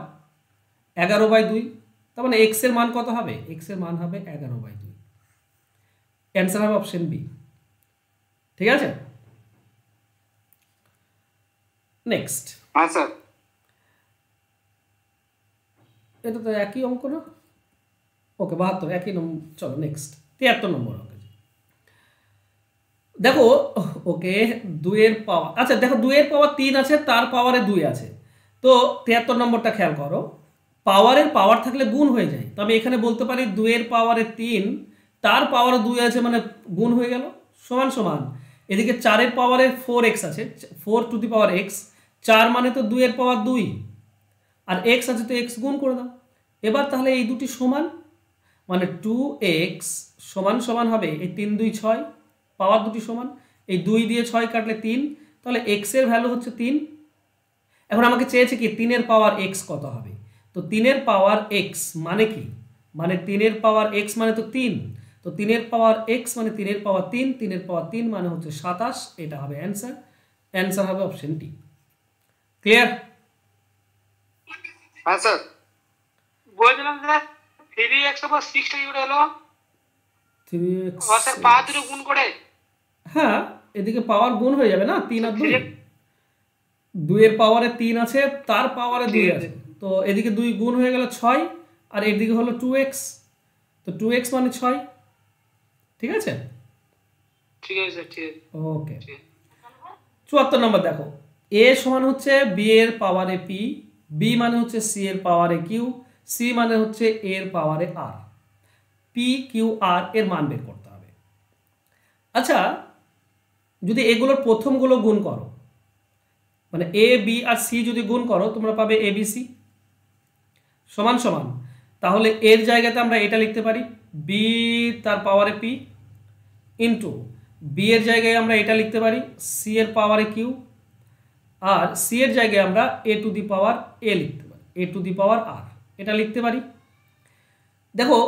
11/2। তার মানে x এর মান কত হবে? x এর মান হবে 11/2। অ্যান্সার হবে অপশন বি। ঠিক আছে, নেক্সট। হ্যাঁ স্যার। এটা তো একই অঙ্ক না? ওকে, 72 একই নম্বর। চলো নেক্সট, 73 নম্বর অঙ্ক। দেখো ওকে, 2 এর পাওয়ার, আচ্ছা দেখো 2 এর পাওয়ার 3 আছে, তার পাওয়ারে 2 আছে, তো 73 নম্বরটা খেয়াল করো। পাওয়ারের পাওয়ার থাকলে গুণ হয়ে যায়, তবে এখানে বলতে পারি 2 এর পাওয়ারে 3, তার পাওয়ারে 2 আছে, মানে গুণ হয়ে গেল, সমান সমান। এদিকে 4 এর পাওয়ারে 4x আছে, 4 টু দি পাওয়ার x, 4 মানে তো 2 এর পাওয়ার 2, আর x আছে তো x গুণ করে দাও। এবার তাহলে এই দুটি সমান, মানে 2x সমান সমান হবে এই 3 2 6, পাওয়ার দুটি সমান, এই 2 দিয়ে 6 কাটলে 3, তাহলে x এর ভ্যালু হচ্ছে 3। এখন আমাকে চেয়েছে কি 3 এর পাওয়ার x কত হবে, তো 3 এর পাওয়ার x মানে কি, মানে 3 এর পাওয়ার x মানে তো 3, তো 3 এর পাওয়ার x মানে 3 এর পাওয়ার 3, 3 এর পাওয়ার 3 মানে হচ্ছে 27। এটা হবে অ্যান্সার, অ্যান্সার হবে অপশন ডি। ক্লিয়ার? হ্যাঁ স্যার। বলছিলাম স্যার 3x উপর 6 টা ইউর হলো 3x, স্যার পাওয়ার দুটো গুণ করে। হ্যাঁ এদিকে পাওয়ার গুণ হয়ে যাবে না, 3 আর 2, 2 এর পাওয়ারে 3 আছে, তার পাওয়ারে 2 আছে, তো এদিকে 2 গুণ হয়ে গেল 6, আর এদিকে হলো 2x, তো 2x মানে 6। ঠিক আছে, ঠিক আছে স্যার, ঠিক আছে। ওকে। 74 নম্বর দেখো, a সমান হচ্ছে b এর পাওয়ারে p, b মানে হচ্ছে c এর পাওয়ারে q, c মানে হচ্ছে a এর পাওয়ারে r, p q r এর মান বের করতে হবে। আচ্ছা, যদি এগুলোর প্রথমগুলো গুণ করো, মানে a b আর c যদি গুণ করো তোমরা পাবে abc সমান সমান, তাহলে এর জায়গাতে আমরা এটা লিখতে পারি b তার পাওয়ারে p, ইন্টু b এর জায়গায় আমরা এটা লিখতে পারি c এর পাওয়ারে q, আর c এর জায়গায় আমরা a two the power a লিখতে পারি, a two the power r এটা লিখতে পারি। দেখো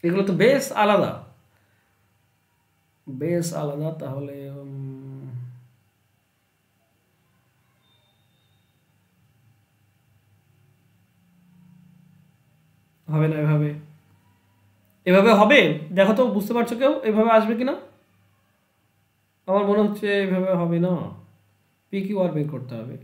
এগুলো তো বেশ আলাদা, বেশ আলাদা, তাহলে হবে না এভাবে, এভাবে হবে? দেখো তো, বুঝতে পারছো কেউ এভাবে আসবে কিনা? আমার মনে হচ্ছে এভাবে হবে না, পি কিউ আর বের করতে হবে।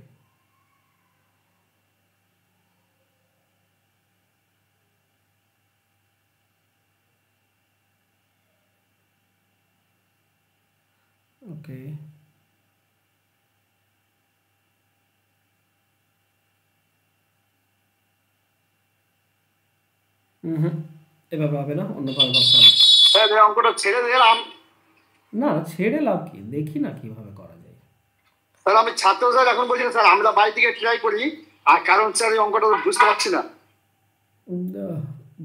ওকে, এভাবে হবে না, অন্যভাবে ভাবতে হবে। স্যার এই অঙ্কটা ছেড়ে দিলাম। না ছেড়ে লাভ কি, দেখি না কিভাবে করা যায়। স্যার আমি ছাত্র স্যার, এখন বলছি না স্যার, আমরা বাড়ি থেকে ট্রাই করি, আর কারণ স্যার এই অঙ্কটা বুঝতে পারছি না।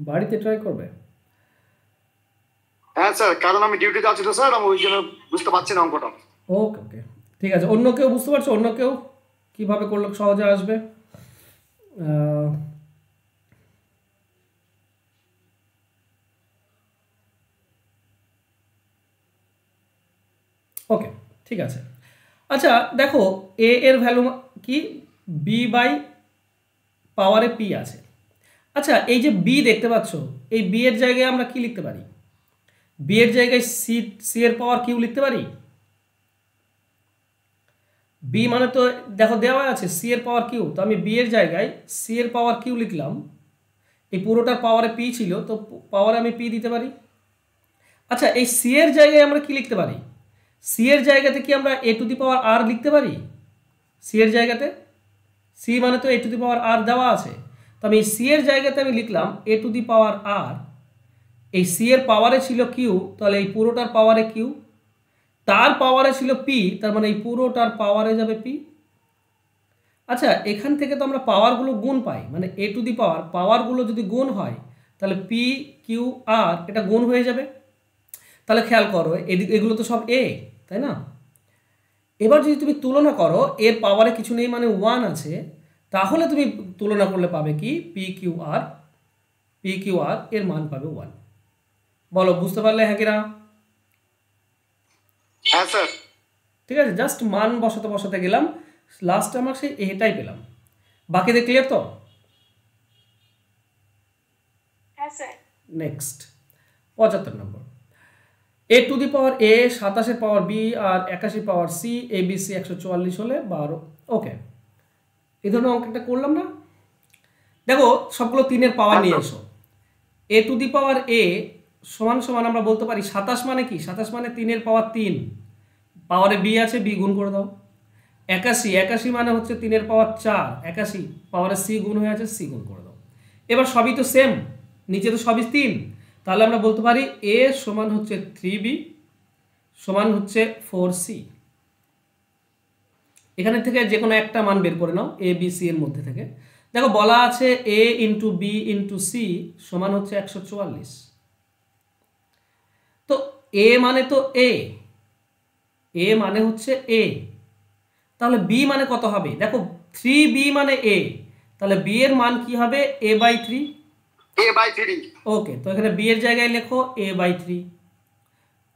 বাড়িতে ট্রাই করবে? হ্যাঁ স্যার, কারণ আমি ডিউটিতে আছি তো স্যার, আমি ওই জন্য বুঝতে পারছি না অঙ্কটা। ওকে ওকে, ঠিক আছে। অন্য কেউ বুঝতে পারছো? অন্য কেউ কিভাবে করলে সহজে আসবে? ওকে, ঠিক আছে। আচ্ছা দেখো, এ এর ভ্যালু কি? বি বাই পাওয়ারে পি আছে। আচ্ছা এই যে বি দেখতে পাচ্ছ, এই বি এর জায়গায় আমরা কি লিখতে পারি? বি এর জায়গায় সি, সি এর পাওয়ার কিউ লিখতে পারি। বি মানে তো দেখো দেওয়া আছে সি এর পাওয়ার কিউ, তো আমি বি এর জায়গায় সি এর পাওয়ার কিউ লিখলাম। এই পুরোটার পাওয়ারে পি ছিল, তো পাওয়ারে আমি পি দিতে পারি। আচ্ছা এই সি এর জায়গায় আমরা কি লিখতে পারি? সি এর জায়গাতে কি আমরা এ টু দি পাওয়ার আর লিখতে পারি? সি এর জায়গাতে, সি মানে তো এ টু দি পাওয়ার আর দেওয়া আছে, তো আমি সি এর জায়গাতে আমি লিখলাম এ টু দি পাওয়ার আর। এই সি এর পাওয়ারে ছিল কিউ, তাহলে এই পুরোটার পাওয়ারে কিউ, তার পাওয়ারে ছিল পি, তার মানে এই পুরোটার পাওয়ারে যাবে পি। আচ্ছা এখান থেকে তো আমরা পাওয়ারগুলো গুণ পাই, মানে এ টু দি পাওয়ার পাওয়ারগুলো যদি গুণ হয় তাহলে পি কিউ আর এটা গুণ হয়ে যাবে। তাহলে খেয়াল করো এগুলো তো সব এ, তাই না? এবার যদি তুমি তুলনা করো, এর পাওয়ারে কিছু নেই মানে 1 আছে, তাহলে তুমি তুলনা করলে পাবে কি P Q R, P Q R এর মান পাবে 1। বলো বুঝতে পারলে হ্যাঁ কিনা? হ্যাঁ স্যার। ঠিক আছে, জাস্ট মান বসাতে বসাতে গেলাম, লাস্টে আমার সেই এটাই পেলাম। বাকিদের ক্লিয়ার তো? হ্যাঁ sir. Next 75 number. A to the power A, 27 power B আর 81 power C, A B C 144 হলে 12। ওকে, এই ধরনের অঙ্কটা করলাম না? দেখো সবগুলো 3-এর পাওয়ার নিয়ে এসো। এ টু দি পাওয়ার এ সমান সমান আমরা বলতে পারি 27 মানে কি? 27 মানে 3-এর পাওয়ার 3, পাওয়ারে বি আছে, বি গুণ করে দাও। 81 মানে হচ্ছে 3-এর পাওয়ার 4, 81 পাওয়ারে সি গুণ হয়ে আছে, সি গুণ করে দাও। এবার সবই তো সেম, নিচে তো সবই 3, তাহলে আমরা বলতে পারি এ সমান হচ্ছে 3b সমান হচ্ছে 4c। এখানে থেকে যে কোনো একটা মান বের করে নাও এ বি সি এর মধ্যে থেকে। দেখো বলা আছে এ ইন্টু বি ইন্টু সি সমান হচ্ছে 144। তো এ মানে তো এ মানে হচ্ছে এ, তাহলে বি মানে কত হবে? দেখো 3b মানে এ, তাহলে বি এর মান কি হবে? a by 3। ওকে, তো এখানে বি এর জায়গায় লেখো a বাই 3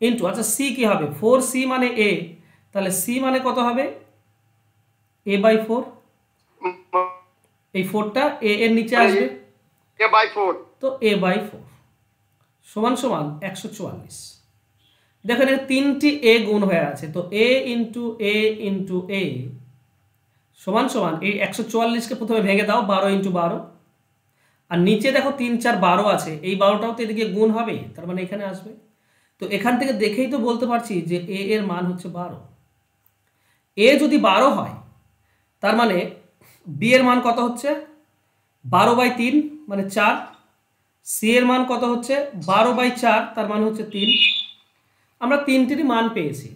ইন্টু, আচ্ছা সি কি হবে? 4c মানে এ, তাহলে সি মানে কত হবে? a by 4। এই 4টা a এর নিচে আসবে, তো a বাই 4 সমান সমান 144। দেখো এখানে 3টি a গুণ হয়ে আছে, তো a ইন্টু a সমান সমান এই 144কে প্রথমে ভেঙে দাও, 12 ইন্টু 12, আর নিচে দেখো 3 4 12 আছে, এই 12টাও তো এদিকে গুণ হবে, তার মানে এখানে আসবে। তো এখান থেকে দেখেই তো বলতে পারছি যে a এর মান হচ্ছে 12। a যদি 12 হয় তার মানে b এর মান কত হচ্ছে? 12 বাই 3 মানে 4। c এর মান কত হচ্ছে? 12 বাই 4 তার মানে হচ্ছে 3। আমরা 3টিরই মান পেয়েছি।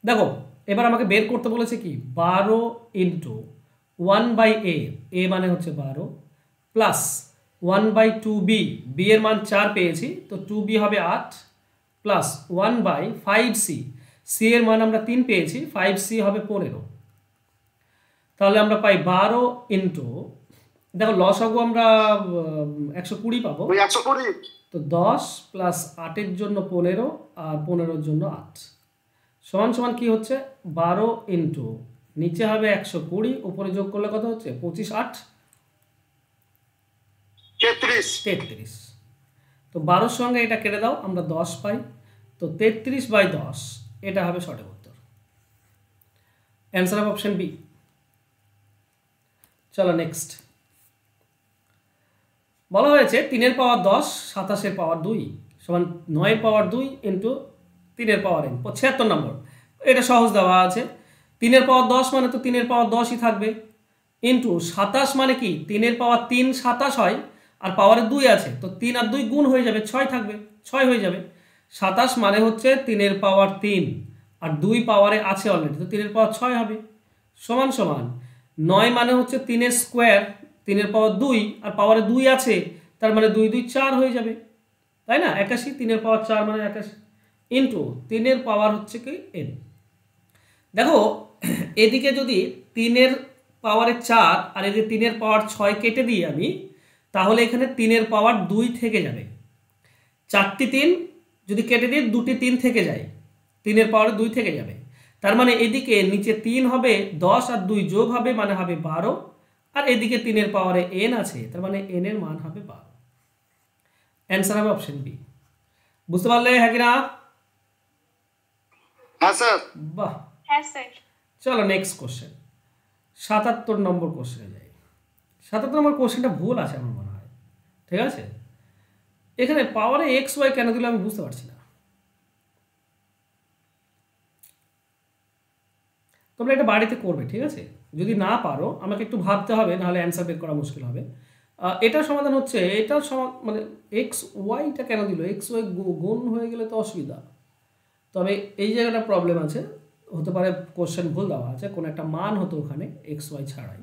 দেখো এবার আমাকে বের করতে বলেছে কি 12 ইন্টু 1 বাই এ মানে হচ্ছে 12 প্লাস 1 বাই 2b, বি এর মান 4 পেয়েছি, তো 2b হবে 8 প্লাস 1 বাই 5c, সি এর মান আমরা 3 পেয়েছি, 5c হবে 15। তাহলে আমরা পাই 12 ইন্টু, দেখো লসাগু আমরা 120 পাবো, তো 10 প্লাস 8-এর জন্য 15 আর 15-এর জন্য 8 সমান সমান কি হচ্ছে? 12 ইন্টু নিচে হবে 120, উপরে যোগ করলে কত হচ্ছে? 25 8 33। তো 12-র সঙ্গে এটা কেটে দাও, আমরা 10 পাই, তো 33 বাই 10 এটা হবে সঠিক উত্তর। Answer of option B. চলো নেক্সট। বলা হয়েছে 3-এর পাওয়ার 10, 27-এর পাওয়ার 2 সমান 9-এর পাওয়ার 2 ইন্টু 3-এর পাওয়ার n। 76 নম্বর, এটা সহজ দেওয়া আছে। 3-এর পাওয়ার 10 মানে তো 3-এর পাওয়ার 10ই থাকবে, ইন্টু 27 মানে কি 3-এর পাওয়ার 3 27 হয়, আর পাওয়ারে 2 আছে, তো 3 আর 2 গুণ হয়ে যাবে, 6 থাকবে, 6 হয়ে যাবে। 27 মানে হচ্ছে 3-এর পাওয়ার 3 আর 2 পাওয়ারে আছে অলরেডি, তো 3-এর পাওয়ার 6 হবে, সমান সমান 9 মানে হচ্ছে 3-এর স্কোয়ার, 3-এর পাওয়ার 2 আর পাওয়ারে 2 আছে, তার মানে 2 2 4 হয়ে যাবে, তাই না? 81, 3 এর পাওয়ার 4 মানে 81 ইন্টু 3 এর পাওয়ার হচ্ছে কি n। দেখো এদিকে যদি 3 এর পাওয়ারে 4 আর এদিকে 3 এর পাওয়ার 6 কেটে দিই আমি, তাহলে এখানে 3 এর পাওয়ার 2 থেকে যাবে। 4টি 3 যদি কেটে দিই 2টি 3 থেকে যায়, 3 এর পাওয়ারে 2 থেকে যাবে। তার মানে এদিকে নিচে 3 হবে 10 আর 2 যোগ হবে মানে হবে 12, আর এদিকে 3 এর পাওয়ারে n আছে, তার মানে n এর মান হবে 12। অ্যান্সার হবে অপশন বি। বুঝতে পারলে হ্যাঁ কি না? হ্যাঁ স্যার। বাহ, হ্যাঁ স্যার। চলো নেক্সট কোশ্চেন, 77 নম্বর কোশ্চেনে যাই। 77 নম্বর কোশ্চেনটা ভুল আছে আমার মনে হয়, ঠিক আছে? এখানে পাওয়ারে এক্স ওয়াই কেন দিল আমি বুঝতে পারছি না। তোমরা এটা বাড়িতে করবে, ঠিক আছে? যদি না পারো আমাকে একটু ভাবতে হবে, নাহলে অ্যান্সার বের করা মুশকিল হবে। এটার সমাধান হচ্ছে, এটার মানে এক্স ওয়াইটা কেন দিল, এক্স ওয়াই গুণ হয়ে গেলে তো অসুবিধা। তবে এই জায়গাটা প্রবলেম আছে, হতে পারে কোশ্চেন ভুল দেওয়া আছে, কোনো একটা মান হতো ওখানে এক্স ওয়াই ছাড়াই,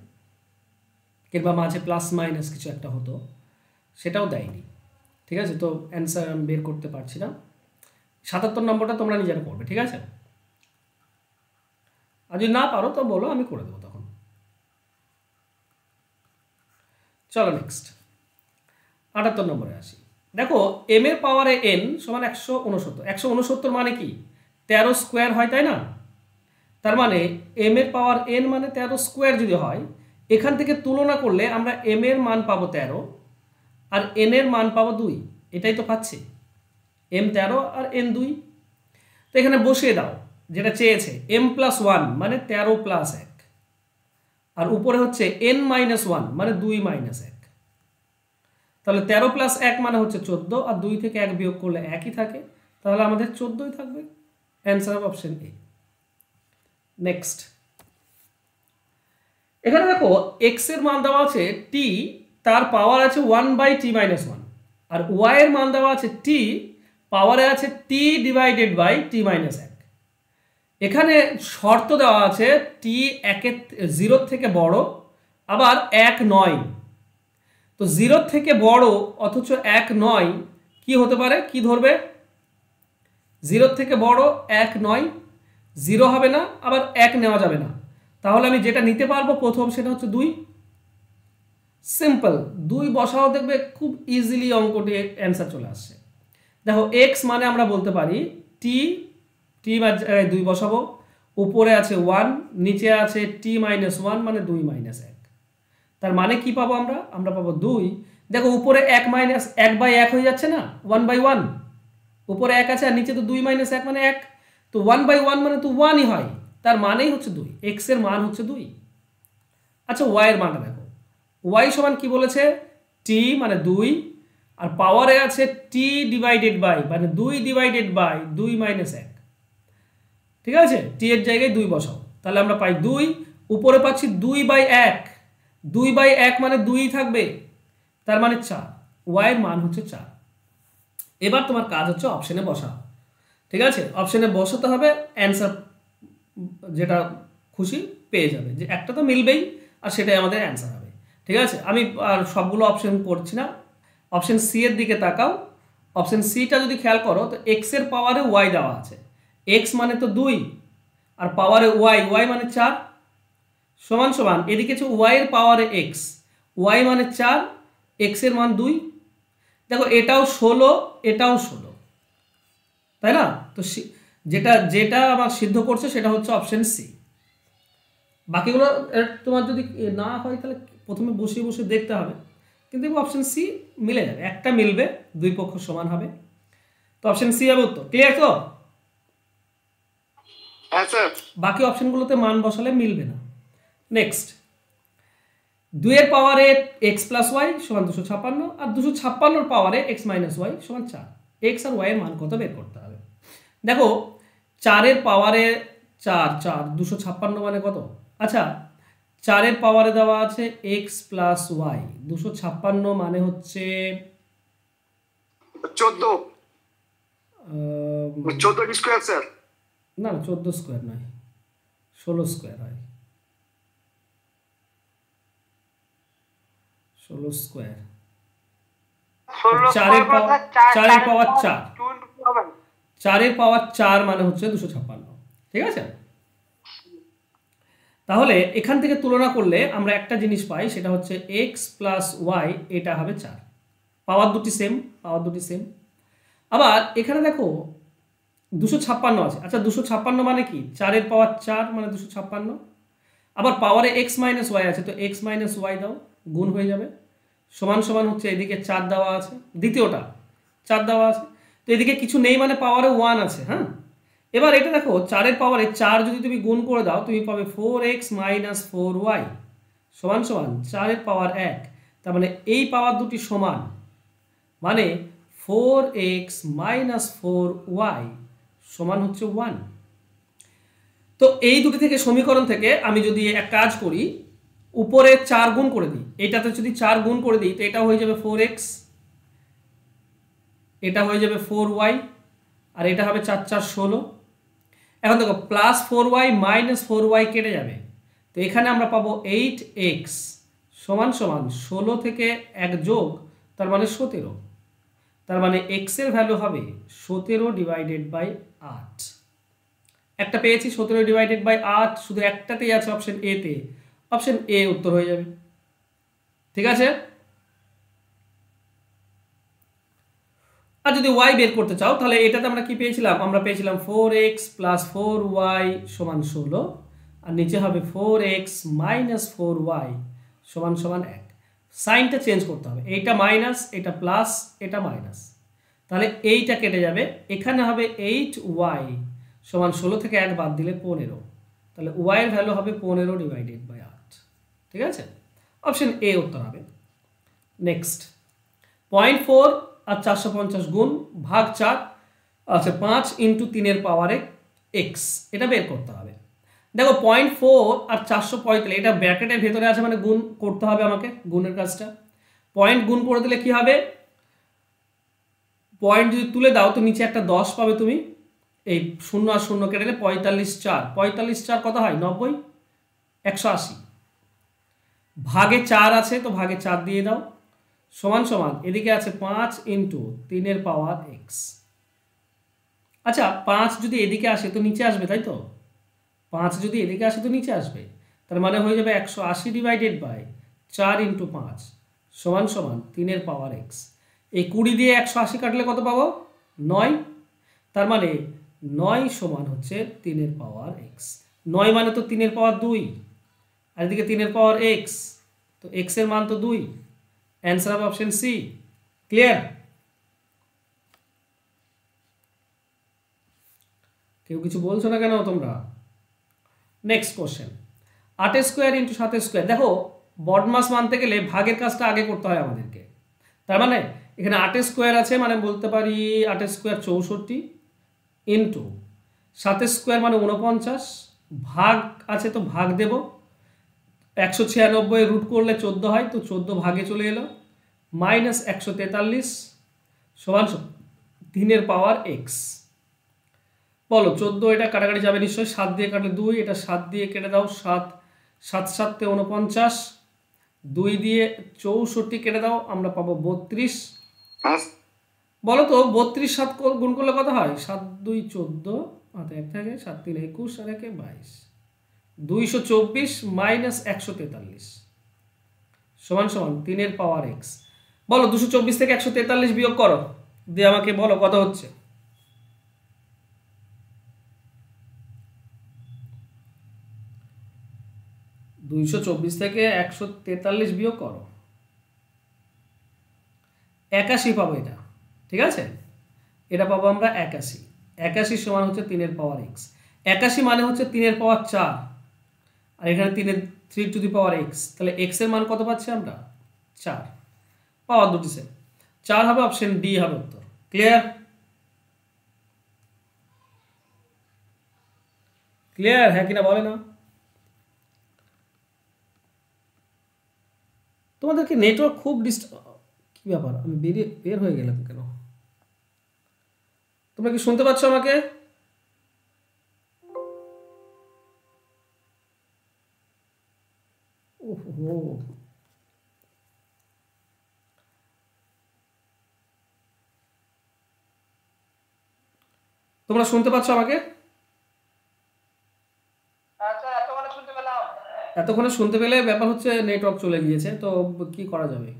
কিংবা মাঝে প্লাস মাইনাস কিছু একটা হতো, সেটাও দেয়নি, ঠিক আছে? তো অ্যান্সার আমি বের করতে পারছি না। 77 নম্বরটা তোমরা নিজেরা করবে, ঠিক আছে? আর যদি না পারো তো বলো, আমি করে দেবো তখন। চলো নেক্সট 78 নম্বরে আসি। দেখো এম এর পাওয়ারে n সমান 169। 169 মানে কি 13 স্কোয়ার হয়, তাই না? তার মানে এম এর পাওয়ার n মানে 13 স্কোয়ার যদি হয়, এখান থেকে তুলনা করলে আমরা m এর মান পাবো 13 আর n এর মান পাবো 2, এটাই তো পাচ্ছি, m 13 আর n 2। তো এখানে বসিয়ে দাও যেটা চেয়েছে, m প্লাস 1 মানে 13 প্লাস 1, আর উপরে হচ্ছে n মাইনাস 1 মানে 2 মাইনাস 1। তাহলে 13 প্লাস 1 মানে হচ্ছে 14, আর 2 থেকে 1 বিয়োগ করলে একই থাকে, তাহলে আমাদের 14ই থাকবে। Answer of option A. Next, এখানে দেখো এক্স এর মান দেওয়া আছে t, তার পাওয়ার আছে 1/t - 1, আর y এর মান দেওয়া আছে t, পাওয়ারে আছে t ডিভাইডেড বাই t - 1। এখানে শর্ত দেওয়া আছে t 0 থেকে বড়, আবার 1 নয়। তো 0 থেকে বড় অথচ 1 নয়, কি হতে পারে, কি ধরবে? 0 থেকে বড় 1 নয়, 0 হবে না, আবার 1 নেওয়া যাবে না। তাহলে আমি যেটা নিতে পারবো প্রথম সেটা হচ্ছে 2। সিম্পল, 2 বসাও, দেখবে খুব ইজিলি অঙ্কটি অ্যান্সার চলে আসছে। দেখো এক্স মানে আমরা বলতে পারি টি, টি 2 বসাবো, উপরে আছে 1, নিচে আছে t - 1 মানে 2 - 1। তার মানে কি পাবো আমরা? আমরা পাবো 2। দেখো উপরে 1 মাইনাস 1/1 হয়ে যাচ্ছে না, 1/1, উপরে 1 আছে আর নিচে তো 2 - 1 মানে 1, তো 1/1 মানে তো 1ই হয়, তার মানেই হচ্ছে 2, এক্স এর মান হচ্ছে 2। আচ্ছা ওয়াই এর মানটা দেখো, ওয়াই সমান কি বলেছে, t মানে 2, আর পাওয়ারে আছে t ডিভাইডেড বাই মানে 2 ডিভাইডেড বাই 2 - 1, ঠিক আছে? t এর জায়গায় 2 বসাও, তাহলে আমরা পাই 2, উপরে পাচ্ছি 2/1, 2/1 মানে 2ই থাকবে, তার মানে 4, ওয়াই এর মান হচ্ছে 4। এবার তোমার কাজ হচ্ছে অপশনে বসা, ঠিক আছে? অপশনে বসাতে হবে, অ্যান্সার যেটা খুশি পেয়ে যাবে, যে একটা তো মিলবেই, আর সেটাই আমাদের অ্যান্সার হবে, ঠিক আছে? আমি আর সবগুলো অপশন করছি না, অপশন সি এর দিকে তাকাও। অপশন সিটা যদি খেয়াল করো তো এক্স এর পাওয়ারে ওয়াই দেওয়া আছে, এক্স মানে তো 2, আর পাওয়ারে ওয়াই, ওয়াই মানে 4, সমান সমান এদিকে হচ্ছে ওয়াই এর পাওয়ারে এক্স, ওয়াই মানে 4, এক্স এর মান 2। দেখো এটাও 16, এটাও 16, তাই না? তো যেটা যেটা আমার সিদ্ধ করছে সেটা হচ্ছে অপশন সি। বাকিগুলো তোমার যদি না হয় তাহলে প্রথমে বসে বসে দেখতে হবে, কিন্তু অপশন সি মিলে যাবে, একটা মিলবে, 2 পক্ষ সমান হবে, তো অপশন সি হবে উত্তর। ক্লিয়ার তো? হ্যাঁ স্যার। বাকি অপশনগুলোতে মান বসালে মিলবে না। নেক্সট, 2 এর পাওয়ারে x প্লাস ওয়াই সমান 256, আর 256 পাওয়ারে x মাইনাস ওয়াই সমান 4। এক্স আর ওয়াই এর মান কত বের করতে হবে? দেখো 4 এর পাওয়ারে 4, 256 মানে কত? আচ্ছা 4 এর পাওয়ারে দেওয়া আছে x প্লাস ওয়াই, 256 মানে হচ্ছে 14 স্কোয়ার স্যার। না 14 স্কোয়ার নয়, 16 স্কোয়ার হয়, 16 স্কোয়ার। ষোলো চারের স্কোয়ার করে চারের পাওয়ার 4, 2 into 2 হবে। 4 এর পাওয়ার 4 মানে হচ্ছে 256, ঠিক আছে? তাহলে এখান থেকে তুলনা করলে আমরা একটা জিনিস পাই, সেটা হচ্ছে এক্স প্লাস ওয়াই, এটা হবে 4। পাওয়ার দুটি সেম, পাওয়ার দুটি সেম। আবার এখানে দেখো 256 আছে। আচ্ছা 256 মানে কি? 4 এর পাওয়ার 4 মানে 256। আবার পাওয়ারে এক্স মাইনাস ওয়াই আছে, তো এক্স মাইনাস ওয়াই দাও, গুণ হয়ে যাবে। সমান সমান হচ্ছে এদিকে 4 দেওয়া আছে, দ্বিতীয়টা 4 দেওয়া আছে, তো এদিকে কিছু নেই মানে পাওয়ারে 1 আছে। হ্যাঁ, এবার এটা দেখো 4 এর পাওয়ারে 4 যদি তুমি গুণ করে দাও, তুমি পাবে 4x মাইনাস 4y সমান সমান 4 এর পাওয়ার 1। তার মানে এই পাওয়ার দুটি সমান, মানে 4x মাইনাস 4y সমান হচ্ছে 1। তো এই দুটি থেকে সমীকরণ থেকে আমি যদি এক কাজ করি, উপরে 4 গুণ করে দিই, এটাতে যদি 4 গুণ করে দিই, তো এটা হয়ে যাবে 4x, এটা হয়ে যাবে 4y, আর এটা হবে 4 4 16। এখন দেখো প্লাস 4y মাইনাস 4y কেটে যাবে, তো এখানে আমরা পাবো 8x সমান সমান 16 থেকে 1 যোগ, তার মানে 17। তার মানে x এর ভ্যালু হবে 17 ডিভাইডেড বাই 8। একটা পেয়েছি 17 ডিভাইডেড বাই 8, শুধু একটাতেই আছে অপশন এ তে, অপশন এ উত্তর হয়ে যাবে। ঠিক আছে? আর যদি y বের করতে চাও, তাহলে এটাতে আমরা কি পেয়েছিলাম? আমরা পেয়েছিলাম 4x প্লাস 4y সমান 16, আর নিচে হবে 4x মাইনাস 4y সমান সমান 1। সাইনটা চেঞ্জ করতে হবে, এইটা মাইনাস, এটা প্লাস, এটা মাইনাস, তাহলে এইটা কেটে যাবে। এখানে হবে 8y সমান 16 থেকে 1 বাদ দিলে 15, তাহলে y এর ভ্যালু হবে 15 ডিভাইডেড বাই 8। ঠিক আছে? অপশন এ উত্তর হবে। নেক্সট 0.4 আর 450 গুণ ভাগ 4, আচ্ছা 5 ইন্টু 3 এর পাওয়ারে x, এটা বের করতে হবে। দেখো 0.4 আর 445, এটা ব্র্যাকেটের ভেতরে আছে মানে গুণ করতে হবে আমাকে, গুণের কাজটা। পয়েন্ট গুণ করে দিলে কি হবে? পয়েন্ট যদি তুলে দাও তো নিচে একটা 10 পাবে তুমি, এই 0 আর 0 কেটে দিলে 45 4, 45 4 কত হয়? 90, 180। ভাগে 4 আছে, তো ভাগে 4 দিয়ে দাও, সমান সমান এদিকে আছে 5 ইন্টু 3 এর পাওয়ার x। আচ্ছা 5 যদি এদিকে আসে তো নিচে আসবে, তাই তো? 5 যদি এদিকে আসে তো নিচে আসবে, তার মানে হয়ে যাবে 180 ডিভাইডেড বাই 4 ইন্টু 5 সমান সমান 3 এর পাওয়ার x। এই 20 দিয়ে 180 কাটলে কত পাবো? 9। তার মানে 9 সমান হচ্ছে 3 এর পাওয়ার x। 9 মানে তো 3 এর পাওয়ার 2, আর এদিকে 3 এর পাওয়ার x, তো x এর মান তো 2। অ্যান্সার হবে অপশন সি। ক্লিয়ার? কেউ কিছু বলছো না কেন তোমরা? Next question, 8 square into 7 square. দেখো বদমাস মানতে গেলে ভাগের কাজটা আগে করতে হয় আমাদেরকে। তার মানে এখানে 8 স্কোয়ার আছে, মানে বলতে পারি 8 স্কোয়ার 64 ইন্টু 7 স্কোয়ার মানে 49, ভাগ আছে তো ভাগ দেব, 196 রুট করলে 14 হয়, তো 14 ভাগে চলে এলো, মাইনাস 143 সমান 3 এর পাওয়ার x। বলো 14, এটা কাটাকাটি যাবে নিশ্চয়ই, 7 দিয়ে কাটলে 2, এটা 7 দিয়ে কেটে দাও, 7 7 7 49, 2 দিয়ে 64 কেটে দাও, আমরা পাবো 32। বলো তো 32 7 গুণ করলে কত হয়? 7 2 14, হাতে 1 থাকে, 7 3 21, আর 1 22, 224 মাইনাস 143 সমান সমান 3 এর পাওয়ার x। বলো 224 থেকে 143 বিয়োগ করো, দিয়ে আমাকে বলো কত হচ্ছে। দুইশো 24 থেকে 143 বিয়োগ করো, 81 পাবো এটা। ঠিক আছে, এটা পাবো আমরা 81। 81 সমান হচ্ছে 3 এর পাওয়ার x। 81 মানে হচ্ছে 3 এর পাওয়ার 4, আর এখানে 3 টু দি পাওয়ার x, তাহলে x এর মান কত পাচ্ছি আমরা? 4। পাওয়ার দুটি সেম, 4 হবে, অপশন ডি হবে উত্তর। ক্লিয়ার? ক্লিয়ার হ্যাঁ কিনা বলে না? তোমাদেরকে নেটওয়ার্ক খুব কি ব্যাপার, আমি বের হয়ে গেলাম কেন? তোমরা কি শুনতে পাচ্ছ আমাকে? ওহো, তোমরা শুনতে পাচ্ছ আমাকে? আচ্ছা এতক্ষণে শুনতে পেলাম। এতক্ষণে শুনতে পেলে, ব্যাপার হচ্ছে নেটওয়ার্ক চলে গিয়েছে, তো কি করা যাবে,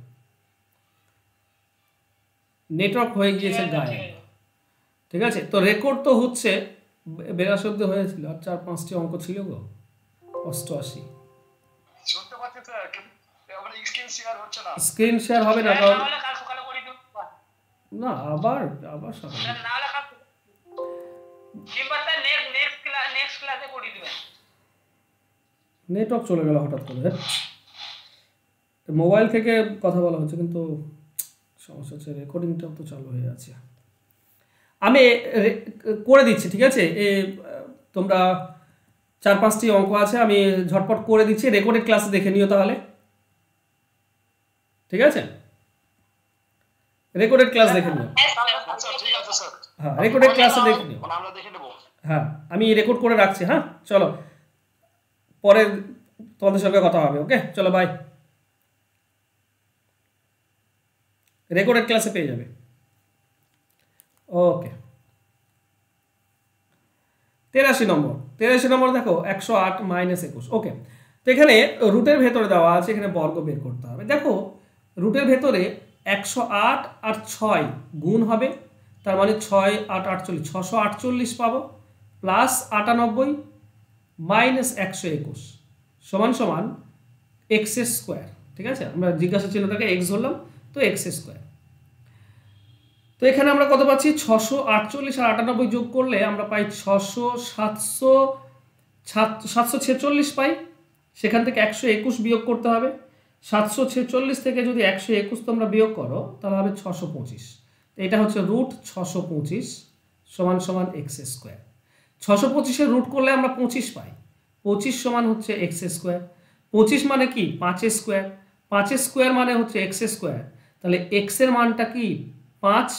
নেটওয়ার্ক হয়ে গিয়েছে গায়েব। ঠিক আছে, তো রেকর্ড তো হচ্ছে 82 অব্দি হয়েছিল, আর 4-5টি অঙ্ক ছিল গো, 88। শুনতে পাচ্ছি স্যার, কিন্তু আমার স্ক্রিন শেয়ার হচ্ছে না। স্ক্রিন শেয়ার হবে না, না কারণ হলে কাল সকালে করে দিব। না, আবার আবার সকালে না হলে কাল কিংবা স্যার নেক্সট ক্লাসে করে দিবেন। নেটওয়ার্ক চলে গেল হঠাৎ করে। মোবাইল থেকে কথা বলা হচ্ছে, কিন্তু সমস্যা হচ্ছে রেকর্ডিংটাও তো চালু হয়ে আছে। আমি করে দিচ্ছি, ঠিক আছে? তোমরা 4-5টি অঙ্ক আছে, আমি ঝটপট করে দিচ্ছি, রেকর্ডেড ক্লাসে দেখে নিও তাহলে। ঠিক আছে, রেকর্ডেড ক্লাস দেখে নিও। আচ্ছা ঠিক আছে স্যার, হ্যাঁ, রেকর্ডেড ক্লাসে দেখে নিও। আমরা দেখে নেব। হ্যাঁ, আমি রেকর্ড করে রাখছি। হ্যাঁ, চলো, পরে তোমাদের সঙ্গে কথা হবে। ওকে, চলো, বাই। রেকর্ডেড ক্লাসে পেয়ে যাবে। ওকে, 83 নম্বর দেখো, 108 - 21। ওকে, তো এখানে রুটের ভেতরে দেওয়া আছে, এখানে বর্গ বের করতে হবে। দেখো, রুটের ভেতরে 108 আর 6 গুণ হবে, তার মানে 6 8 48, 648 পাবো, প্লাস 98 মাইনাস 121 সমান সমান এক্স স্কোয়ার। ঠিক আছে, আমরা জিজ্ঞাসা চিহ্নটাকে এক্স ধরলাম, তো এক্স স্কোয়ার। তো এখানে আমরা কত পাচ্ছি? 648 আর 98 যোগ করলে আমরা পাই 746 পাই। সেখান থেকে 121 বিয়োগ করতে হবে। 746 থেকে যদি 121 তোমরা বিয়োগ করো, তাহলে হবে 625। এটা হচ্ছে রুট 625 সমান সমান এক্স স্কোয়ার। 625-এর রুট করলে আমরা 25 পাই। 25 সমান হচ্ছে এক্স স্কোয়ার। 25 মানে কি? 5 স্কোয়ার। 5 স্কোয়ার মানে হচ্ছে এক্স স্কোয়ার। তাহলে এক্স এর মানটা কি? 5।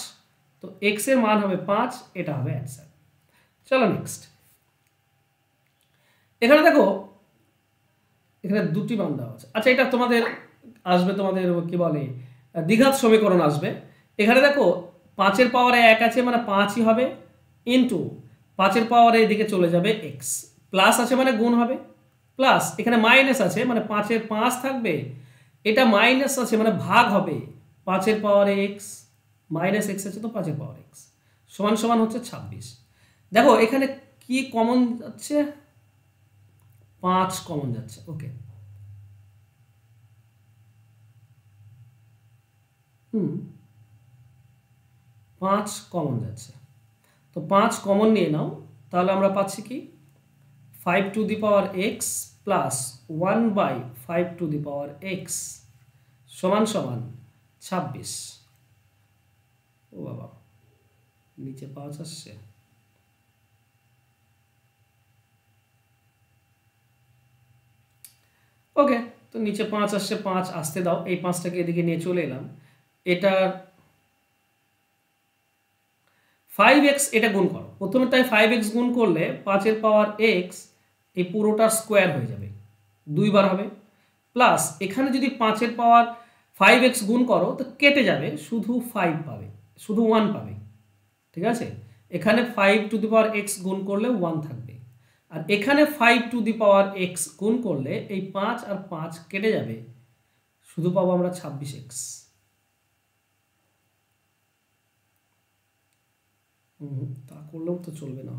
তো এক্স এর মান হবে 5, এটা হবে অ্যান্সার। চলো নেক্সট। এখানে দেখো, এখানে দুটি মান দেওয়া আছে। আচ্ছা, এটা তোমাদের আসবে, তোমাদের কি বলে, দ্বিঘাত সমীকরণ আসবে। এখানে দেখো, 5-এর পাওয়ারে 1 আছে, মানে 5ই হবে, ইন্টু 5-এর পাওয়ারে এদিকে চলে যাবে এক্স, প্লাস আছে মানে গুণ হবে, প্লাস এখানে মাইনাস আছে মানে 5-এর 5 থাকবে, এটা মাইনাস আছে মানে ভাগ হবে, 5-এর পাওয়ারে এক্স মাইনাস এক্স আছে, তো 5-এর পাওয়ার এক্স সমান সমান হচ্ছে 26। দেখো এখানে কি কমন যাচ্ছে? 5 কমন যাচ্ছে। ওকে, 5 কমন যাচ্ছে, তো 5 কমন নিয়ে নাও, তাহলে আমরা পাচ্ছি কি? 5 to the power x plus 1/5 two the power x সমান সমান 26। ও বাবা, নিচে 5 আসছে। ওকে, তো নিচে 5 আসছে, 5 আসতে দাও, এই 5টাকে এদিকে নিয়ে চলে এলাম। এটার 5x, এটা গুণ করো প্রথমেটাই। 5x গুণ করলে 5-এর পাওয়ার x এই পুরোটার স্কোয়ার হয়ে যাবে, 2 বার হবে, প্লাস এখানে যদি 5-এর পাওয়ার 5x গুণ করো তো কেটে যাবে, শুধু 5 পাবে, শুধু 1 পাবে। ঠিক আছে, এখানে 5 টু দি পাওয়ার x গুণ করলে 1 থাকবে, আর এখানে 5 টু দি পাওয়ার x গুণ করলে এই 5 আর 5 কেটে যাবে, শুধু পাবো আমরা 26x। তা করলেও তো চলবে না।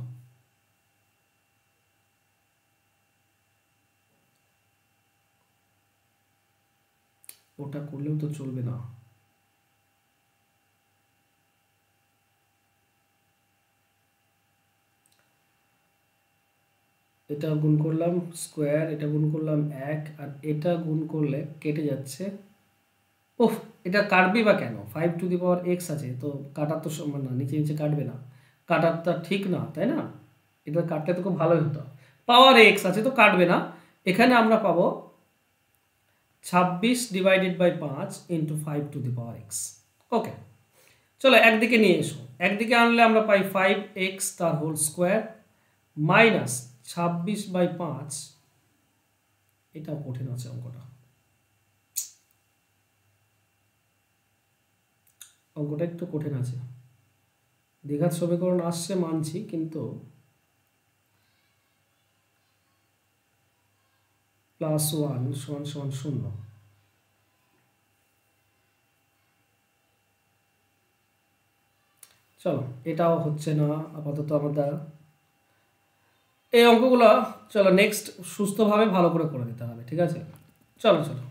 ওটা করলেও তো চলবে না। এটা গুণ করলাম স্কোয়ার, এটা গুণ করলাম 1, আর এটা গুণ করলে কেটে যাচ্ছে। ওহ, এটা কাটবে বা কেন? 5 টু দি পাওয়ার এক্স আছে, তো কাটার তো সম্ভব না, নিচে নিচে কাটবে না, কাটারটা ঠিক না, তাই না? এটা কাটলে তো খুব ভালোই হতো। পাওয়ার এক্স আছে তো কাটবে না। এখানে আমরা পাবো 26 divided by 5 into 5 to the power x. Okay, চলো একদিকে নিয়ে এসো। একদিকে আনলে আমরা পাই 5x তার হোল স্কোয়ার মাইনাস 26/5। এটাও কঠিন আছে অঙ্কটা, অঙ্কটা একটু কঠিন আছে, দ্বিঘাত সমীকরণ আসছে মানছি, কিন্তু +1 = 0। চলো, এটাও হচ্ছে না আপাতত আমার দ্বারা। এই অঙ্কগুলো চলো নেক্সট সুস্থভাবে ভালো করে দিতে হবে, ঠিক আছে? চলো চলো।